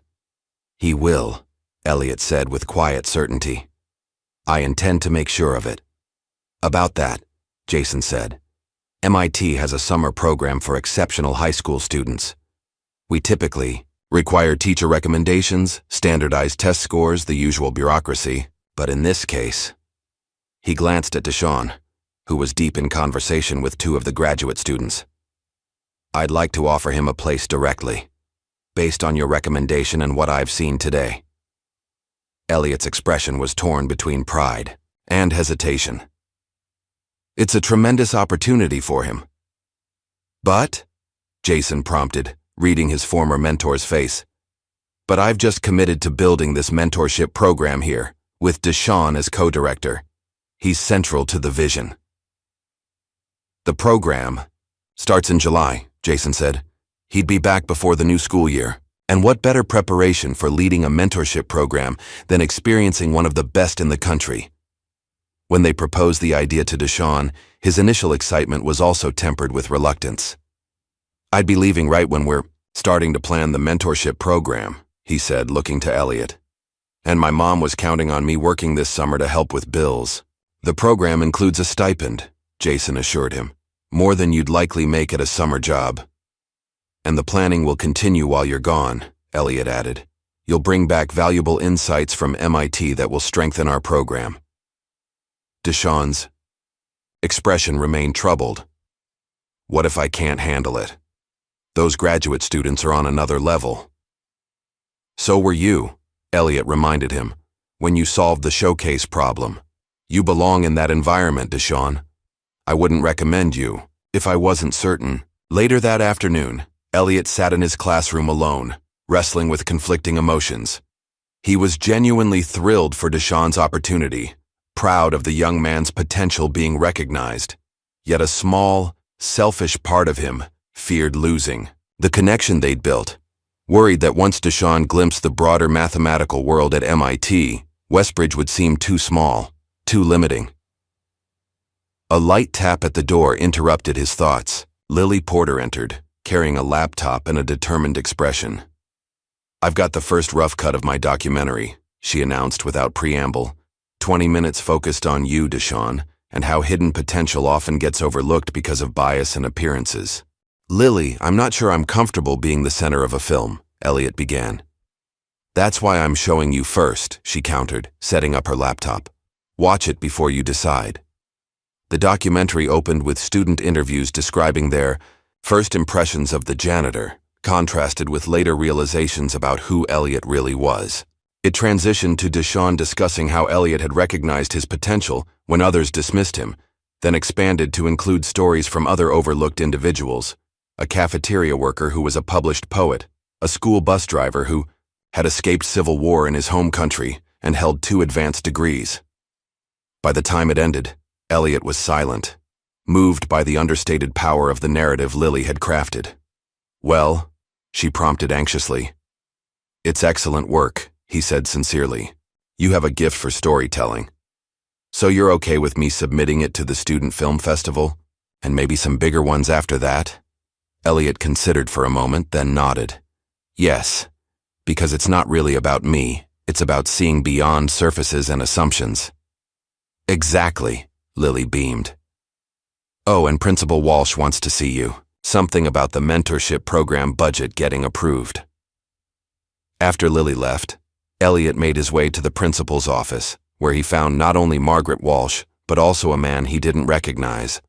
He will, Elliot said with quiet certainty. I intend to make sure of it. About that, Jason said, MIT has a summer program for exceptional high school students. We typically require teacher recommendations, standardized test scores, the usual bureaucracy. But in this case, he glanced at Deshawn, who was deep in conversation with two of the graduate students. I'd like to offer him a place directly, based on your recommendation and what I've seen today. Elliot's expression was torn between pride and hesitation. It's a tremendous opportunity for him. But, Jason prompted, reading his former mentor's face, but I've just committed to building this mentorship program here, with Deshawn as co-director. He's central to the vision. The program starts in July, Jason said. He'd be back before the new school year. And what better preparation for leading a mentorship program than experiencing one of the best in the country? When they proposed the idea to Deshawn, his initial excitement was also tempered with reluctance. I'd be leaving right when we're starting to plan the mentorship program, he said, looking to Elliot. And my mom was counting on me working this summer to help with bills. The program includes a stipend, Jason assured him, more than you'd likely make at a summer job. And the planning will continue while you're gone, Elliot added. You'll bring back valuable insights from MIT that will strengthen our program. Deshawn's expression remained troubled. What if I can't handle it? Those graduate students are on another level. So were you, Elliot reminded him, when you solved the showcase problem. You belong in that environment, Deshawn. I wouldn't recommend you, if I wasn't certain. Later that afternoon, Elliot sat in his classroom alone, wrestling with conflicting emotions. He was genuinely thrilled for Deshawn's opportunity, proud of the young man's potential being recognized. Yet a small, selfish part of him feared losing the connection they'd built, worried that once Deshawn glimpsed the broader mathematical world at MIT, Westbridge would seem too small, too limiting. A light tap at the door interrupted his thoughts. Lily Porter entered, carrying a laptop and a determined expression. I've got the first rough cut of my documentary, she announced without preamble. 20 minutes focused on you, Deshawn, and how hidden potential often gets overlooked because of bias and appearances. Lily, I'm not sure I'm comfortable being the center of a film, Elliot began. That's why I'm showing you first, she countered, setting up her laptop. Watch it before you decide. The documentary opened with student interviews describing their first impressions of the janitor, contrasted with later realizations about who Elliot really was. It transitioned to Deshawn discussing how Elliot had recognized his potential when others dismissed him, then expanded to include stories from other overlooked individuals, a cafeteria worker who was a published poet, a school bus driver who had escaped civil war in his home country and held 2 advanced degrees. By the time it ended, Elliot was silent, moved by the understated power of the narrative Lily had crafted. Well, she prompted anxiously. It's excellent work, he said sincerely. You have a gift for storytelling. So you're okay with me submitting it to the Student Film Festival? And maybe some bigger ones after that? Elliot considered for a moment, then nodded. Yes, because it's not really about me. It's about seeing beyond surfaces and assumptions. Exactly, Lily beamed. Oh, and Principal Walsh wants to see you. Something about the mentorship program budget getting approved. After Lily left, Elliot made his way to the principal's office, where he found not only Margaret Walsh, but also a man he didn't recognize,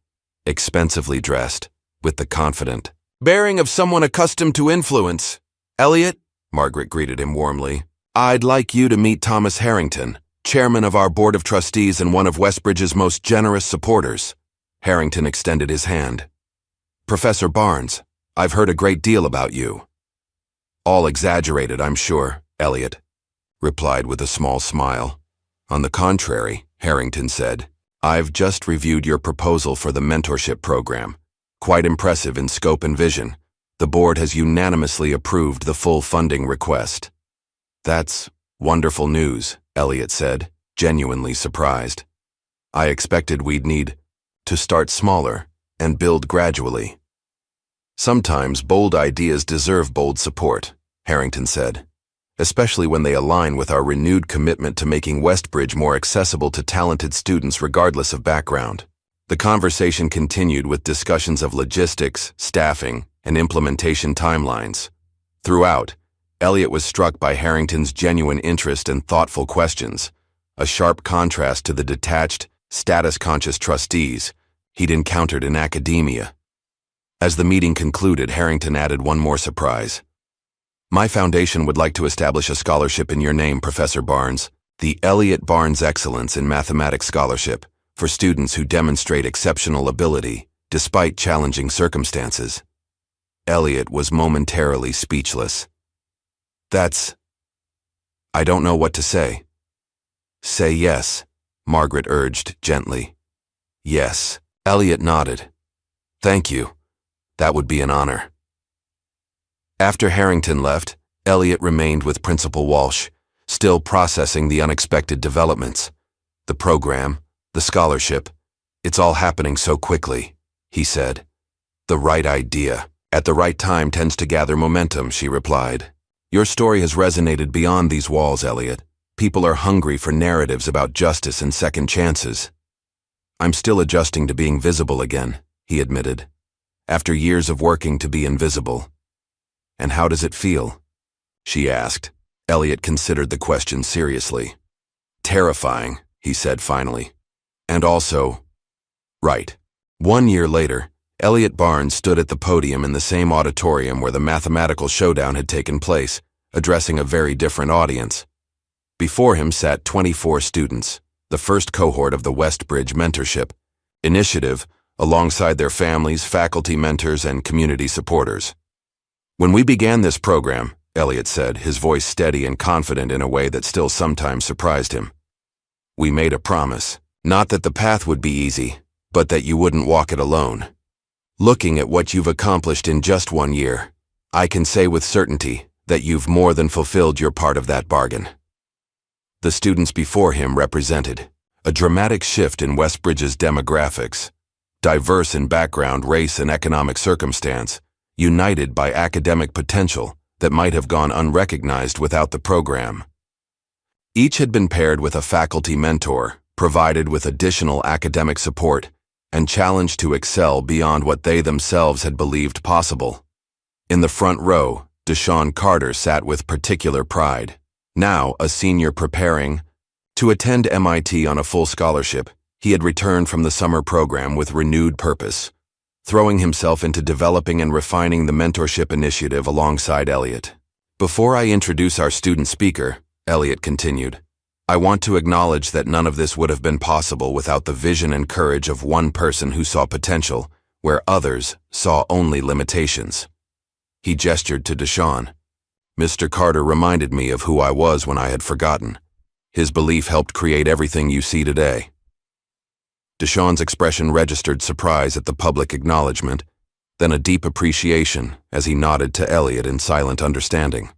expensively dressed, with the confident bearing of someone accustomed to influence. Elliot, Margaret greeted him warmly, I'd like you to meet Thomas Harrington, chairman of our board of trustees and one of Westbridge's most generous supporters. Harrington extended his hand. Professor Barnes, I've heard a great deal about you. All exaggerated, I'm sure, Elliot replied with a small smile. On the contrary, Harrington said, I've just reviewed your proposal for the mentorship program. Quite impressive in scope and vision. The board has unanimously approved the full funding request. That's wonderful news, Elliot said, genuinely surprised. I expected we'd need to start smaller and build gradually. Sometimes bold ideas deserve bold support, Harrington said, especially when they align with our renewed commitment to making Westbridge more accessible to talented students regardless of background. The conversation continued with discussions of logistics, staffing, and implementation timelines. Throughout, Elliot was struck by Harrington's genuine interest and thoughtful questions, a sharp contrast to the detached, status-conscious trustees he'd encountered in academia. As the meeting concluded, Harrington added one more surprise. "My foundation would like to establish a scholarship in your name, Professor Barnes, the Elliot Barnes Excellence in Mathematics Scholarship, for students who demonstrate exceptional ability, despite challenging circumstances." Elliot was momentarily speechless. I don't know what to say." "Say yes," Margaret urged gently. "Yes." Elliot nodded. "Thank you. That would be an honor." After Harrington left, Elliot remained with Principal Walsh, still processing the unexpected developments. "The program, the scholarship, it's all happening so quickly," he said. "The right idea at the right time tends to gather momentum," she replied. "Your story has resonated beyond these walls, Elliot. People are hungry for narratives about justice and second chances." "I'm still adjusting to being visible again," he admitted. "After years of working to be invisible." "And how does it feel?" she asked. Elliot considered the question seriously. "Terrifying," he said finally. "And also, right." 1 year later, Elliot Barnes stood at the podium in the same auditorium where the mathematical showdown had taken place, addressing a very different audience. Before him sat 24 students, the first cohort of the Westbridge Mentorship Initiative, alongside their families, faculty mentors, and community supporters. "When we began this program," Elliot said, his voice steady and confident in a way that still sometimes surprised him, "we made a promise. Not that the path would be easy, but that you wouldn't walk it alone. Looking at what you've accomplished in just 1 year, I can say with certainty that you've more than fulfilled your part of that bargain." The students before him represented a dramatic shift in Westbridge's demographics, diverse in background, race, and economic circumstance, united by academic potential that might have gone unrecognized without the program. Each had been paired with a faculty mentor, provided with additional academic support, and challenged to excel beyond what they themselves had believed possible. In the front row, Deshaun Carter sat with particular pride. Now a senior preparing to attend MIT on a full scholarship, he had returned from the summer program with renewed purpose, throwing himself into developing and refining the mentorship initiative alongside Elliot. "Before I introduce our student speaker," Elliot continued, "I want to acknowledge that none of this would have been possible without the vision and courage of one person who saw potential where others saw only limitations." He gestured to Deshaun. "Mr. Carter reminded me of who I was when I had forgotten. His belief helped create everything you see today." Deshaun's expression registered surprise at the public acknowledgement, then a deep appreciation as he nodded to Elliot in silent understanding.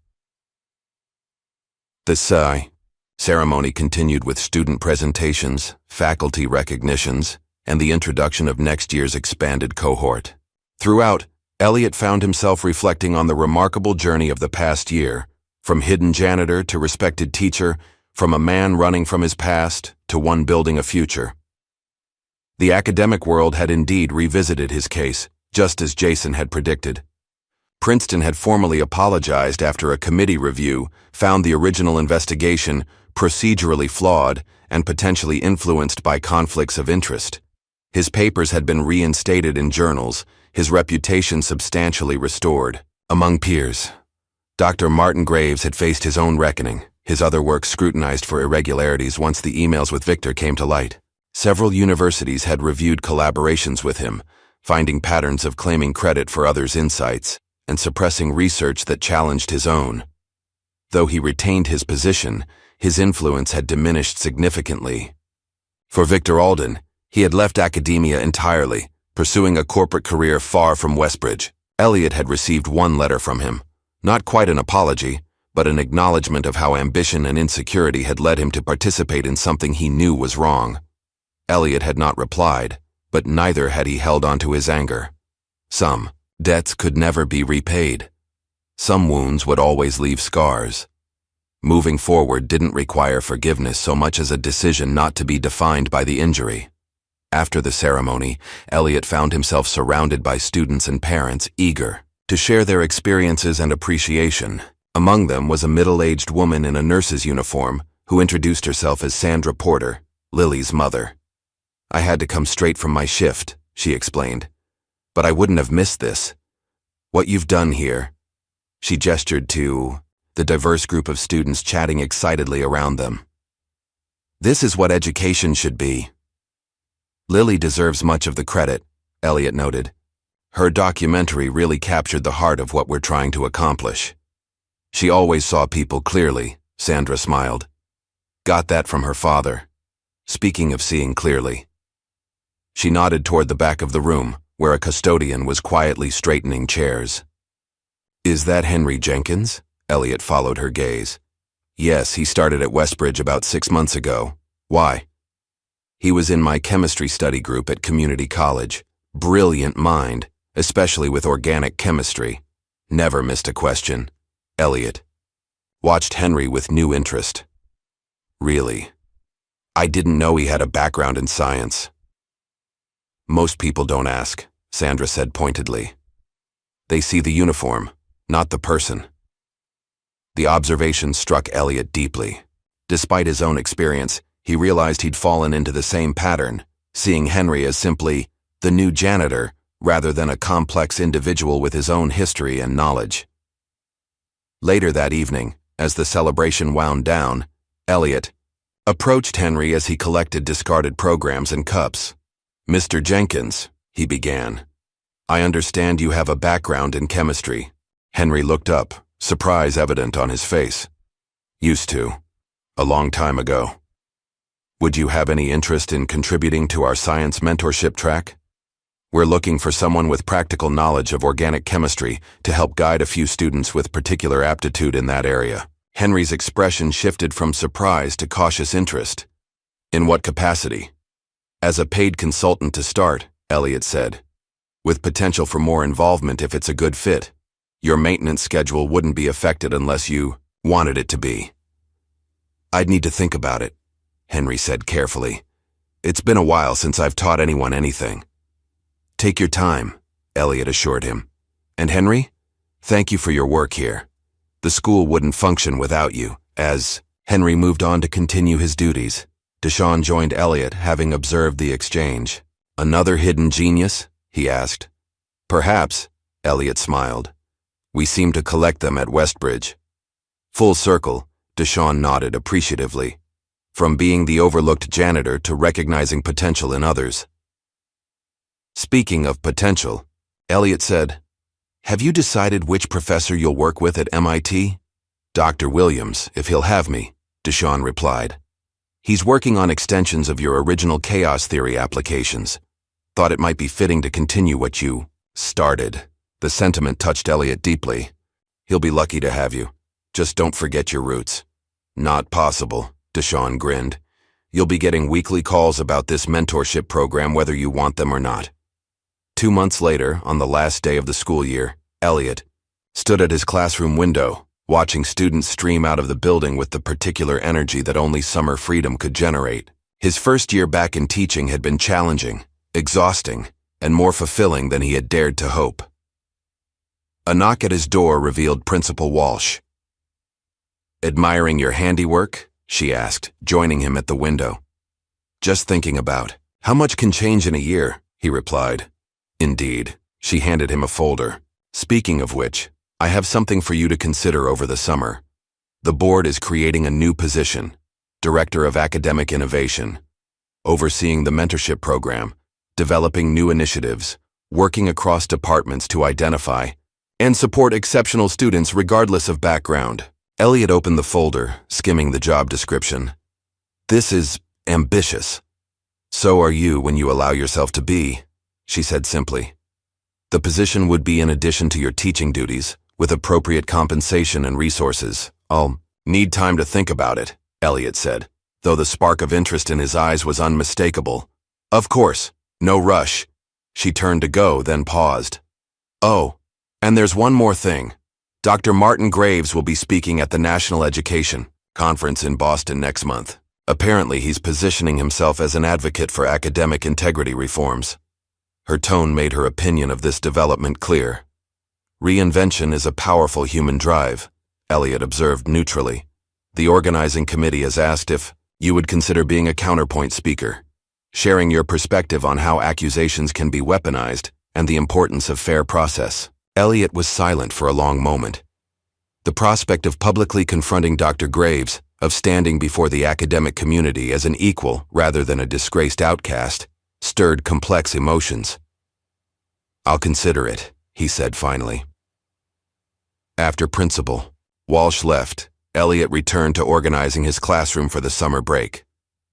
The ceremony continued with student presentations, faculty recognitions, and the introduction of next year's expanded cohort. Throughout, Elliot found himself reflecting on the remarkable journey of the past year, from hidden janitor to respected teacher, from a man running from his past to one building a future. The academic world had indeed revisited his case, just as Jason had predicted. Princeton had formally apologized after a committee review found the original investigation procedurally flawed and potentially influenced by conflicts of interest. His papers had been reinstated in journals, his reputation substantially restored. Among peers, Dr. Martin Graves had faced his own reckoning, his other work scrutinized for irregularities once the emails with Victor came to light. Several universities had reviewed collaborations with him, finding patterns of claiming credit for others' insights and suppressing research that challenged his own. Though he retained his position, his influence had diminished significantly. For Victor Alden, he had left academia entirely, pursuing a corporate career far from Westbridge. Elliot had received one letter from him, not quite an apology, but an acknowledgement of how ambition and insecurity had led him to participate in something he knew was wrong. Elliot had not replied, but neither had he held on to his anger. Some debts could never be repaid. Some wounds would always leave scars. Moving forward didn't require forgiveness so much as a decision not to be defined by the injury. After the ceremony, Elliot found himself surrounded by students and parents eager to share their experiences and appreciation. Among them was a middle-aged woman in a nurse's uniform who introduced herself as Sandra Porter, Lily's mother. "I had to come straight from my shift," she explained. "But I wouldn't have missed this. What you've done here." She gestured to the diverse group of students chatting excitedly around them. "This is what education should be." "Lily deserves much of the credit," Elliot noted. "Her documentary really captured the heart of what we're trying to accomplish." "She always saw people clearly," Sandra smiled. "Got that from her father." Speaking of seeing clearly. She nodded toward the back of the room, where a custodian was quietly straightening chairs. "Is that Henry Jenkins?" Elliot followed her gaze. "Yes, he started at Westbridge about 6 months ago. Why?" "He was in my chemistry study group at community college. Brilliant mind, especially with organic chemistry. Never missed a question." Elliot watched Henry with new interest. "Really? I didn't know he had a background in science." "Most people don't ask," Sandra said pointedly. "They see the uniform, not the person." The observation struck Elliot deeply. Despite his own experience, he realized he'd fallen into the same pattern, seeing Henry as simply the new janitor rather than a complex individual with his own history and knowledge. Later that evening, as the celebration wound down, Elliot approached Henry as he collected discarded programs and cups. "Mr. Jenkins," he began, "I understand you have a background in chemistry." Henry looked up, surprise evident on his face. "Used to. A long time ago. Would you have any interest in contributing to our science mentorship track? We're looking for someone with practical knowledge of organic chemistry to help guide a few students with particular aptitude in that area." Henry's expression shifted from surprise to cautious interest. "In what capacity?" "As a paid consultant to start," Elliot said, "with potential for more involvement if it's a good fit. Your maintenance schedule wouldn't be affected unless you wanted it to be." "I'd need to think about it," Henry said carefully. "It's been a while since I've taught anyone anything." "Take your time," Elliot assured him. "And Henry, thank you for your work here. The school wouldn't function without you." As Henry moved on to continue his duties, Deshaun joined Elliot, having observed the exchange. "Another hidden genius?" he asked. "Perhaps," Elliot smiled. "We seem to collect them at Westbridge." Full circle, Deshaun nodded appreciatively. From being the overlooked janitor to recognizing potential in others. "Speaking of potential," Elliot said, "have you decided which professor you'll work with at MIT?" "Dr. Williams, if he'll have me," Deshaun replied. "He's working on extensions of your original chaos theory applications. Thought it might be fitting to continue what you started." The sentiment touched Elliot deeply. "He'll be lucky to have you. Just don't forget your roots." "Not possible," Deshaun grinned. "You'll be getting weekly calls about this mentorship program whether you want them or not." 2 months later, on the last day of the school year, Elliot stood at his classroom window, watching students stream out of the building with the particular energy that only summer freedom could generate. His first year back in teaching had been challenging, exhausting, and more fulfilling than he had dared to hope. A knock at his door revealed Principal Walsh. "Admiring your handiwork?" she asked, joining him at the window. "Just thinking about how much can change in a year," he replied. "Indeed." She handed him a folder. "Speaking of which, I have something for you to consider over the summer. The board is creating a new position, Director of Academic Innovation, overseeing the mentorship program, developing new initiatives, working across departments to identify and support exceptional students regardless of background." Elliot opened the folder, skimming the job description. "This is ambitious." "So are you when you allow yourself to be," she said simply. "The position would be in addition to your teaching duties, with appropriate compensation and resources. I'll need time to think about it," Elliot said, though the spark of interest in his eyes was unmistakable. "Of course, no rush." She turned to go, then paused. "Oh, and there's one more thing. Dr. Martin Graves will be speaking at the National Education Conference in Boston next month. Apparently, he's positioning himself as an advocate for academic integrity reforms." Her tone made her opinion of this development clear. Reinvention is a powerful human drive, Elliot observed neutrally. The organizing committee has asked if you would consider being a counterpoint speaker, sharing your perspective on how accusations can be weaponized and the importance of fair process. Elliot was silent for a long moment. The prospect of publicly confronting Dr. Graves, of standing before the academic community as an equal rather than a disgraced outcast, stirred complex emotions. "I'll consider it," he said finally. After Principal Walsh left, Elliot returned to organizing his classroom for the summer break.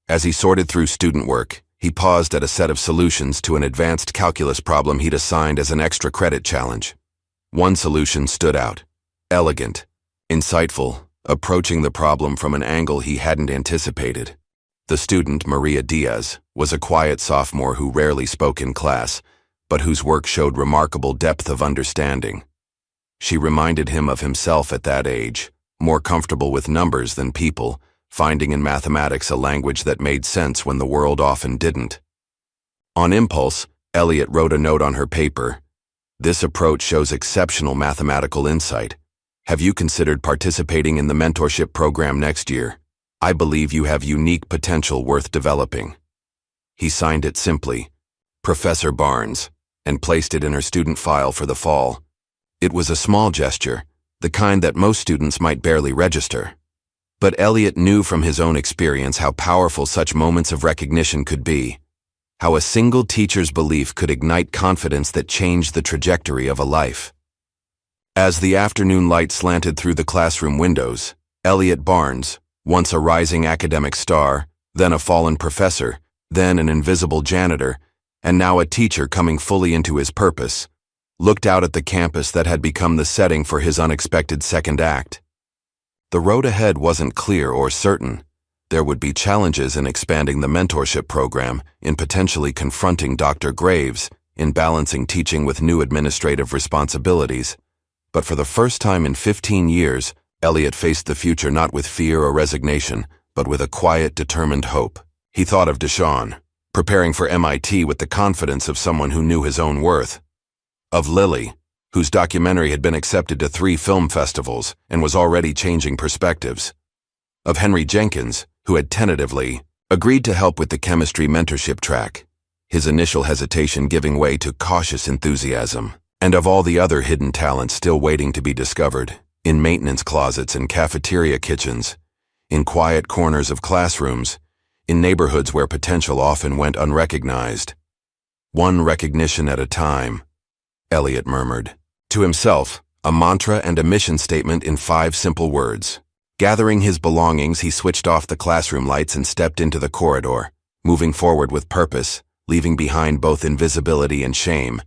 As he sorted through student work, he paused at a set of solutions to an advanced calculus problem he'd assigned as an extra credit challenge. One solution stood out. Elegant, insightful, approaching the problem from an angle he hadn't anticipated. The student, Maria Diaz, was a quiet sophomore who rarely spoke in class, but whose work showed remarkable depth of understanding. She reminded him of himself at that age, more comfortable with numbers than people, finding in mathematics a language that made sense when the world often didn't. On impulse, Elliot wrote a note on her paper. "This approach shows exceptional mathematical insight. Have you considered participating in the mentorship program next year? I believe you have unique potential worth developing." He signed it simply, Professor Barnes, and placed it in her student file for the fall. It was a small gesture, the kind that most students might barely register. But Elliot knew from his own experience how powerful such moments of recognition could be, how a single teacher's belief could ignite confidence that changed the trajectory of a life. As the afternoon light slanted through the classroom windows, Elliot Barnes, once a rising academic star, then a fallen professor, then an invisible janitor, and now a teacher coming fully into his purpose, looked out at the campus that had become the setting for his unexpected second act. The road ahead wasn't clear or certain. There would be challenges in expanding the mentorship program, in potentially confronting Dr. Graves, in balancing teaching with new administrative responsibilities. But for the first time in 15 years, Elliot faced the future not with fear or resignation, but with a quiet, determined hope. He thought of Deshawn, preparing for MIT with the confidence of someone who knew his own worth. Of Lily, whose documentary had been accepted to 3 film festivals and was already changing perspectives. Of Henry Jenkins, who had tentatively agreed to help with the chemistry mentorship track, his initial hesitation giving way to cautious enthusiasm. And of all the other hidden talents still waiting to be discovered, in maintenance closets and cafeteria kitchens, in quiet corners of classrooms, in neighborhoods where potential often went unrecognized. "One recognition at a time," Elliot murmured. To himself, a mantra and a mission statement in 5 simple words. Gathering his belongings, he switched off the classroom lights and stepped into the corridor, moving forward with purpose, leaving behind both invisibility and shame,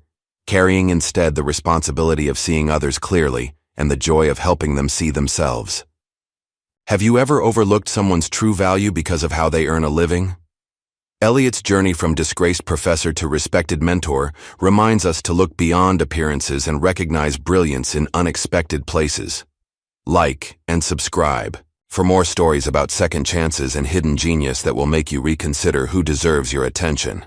carrying instead the responsibility of seeing others clearly and the joy of helping them see themselves. Have you ever overlooked someone's true value because of how they earn a living? Elliot's journey from disgraced professor to respected mentor reminds us to look beyond appearances and recognize brilliance in unexpected places. Like and subscribe for more stories about second chances and hidden genius that will make you reconsider who deserves your attention.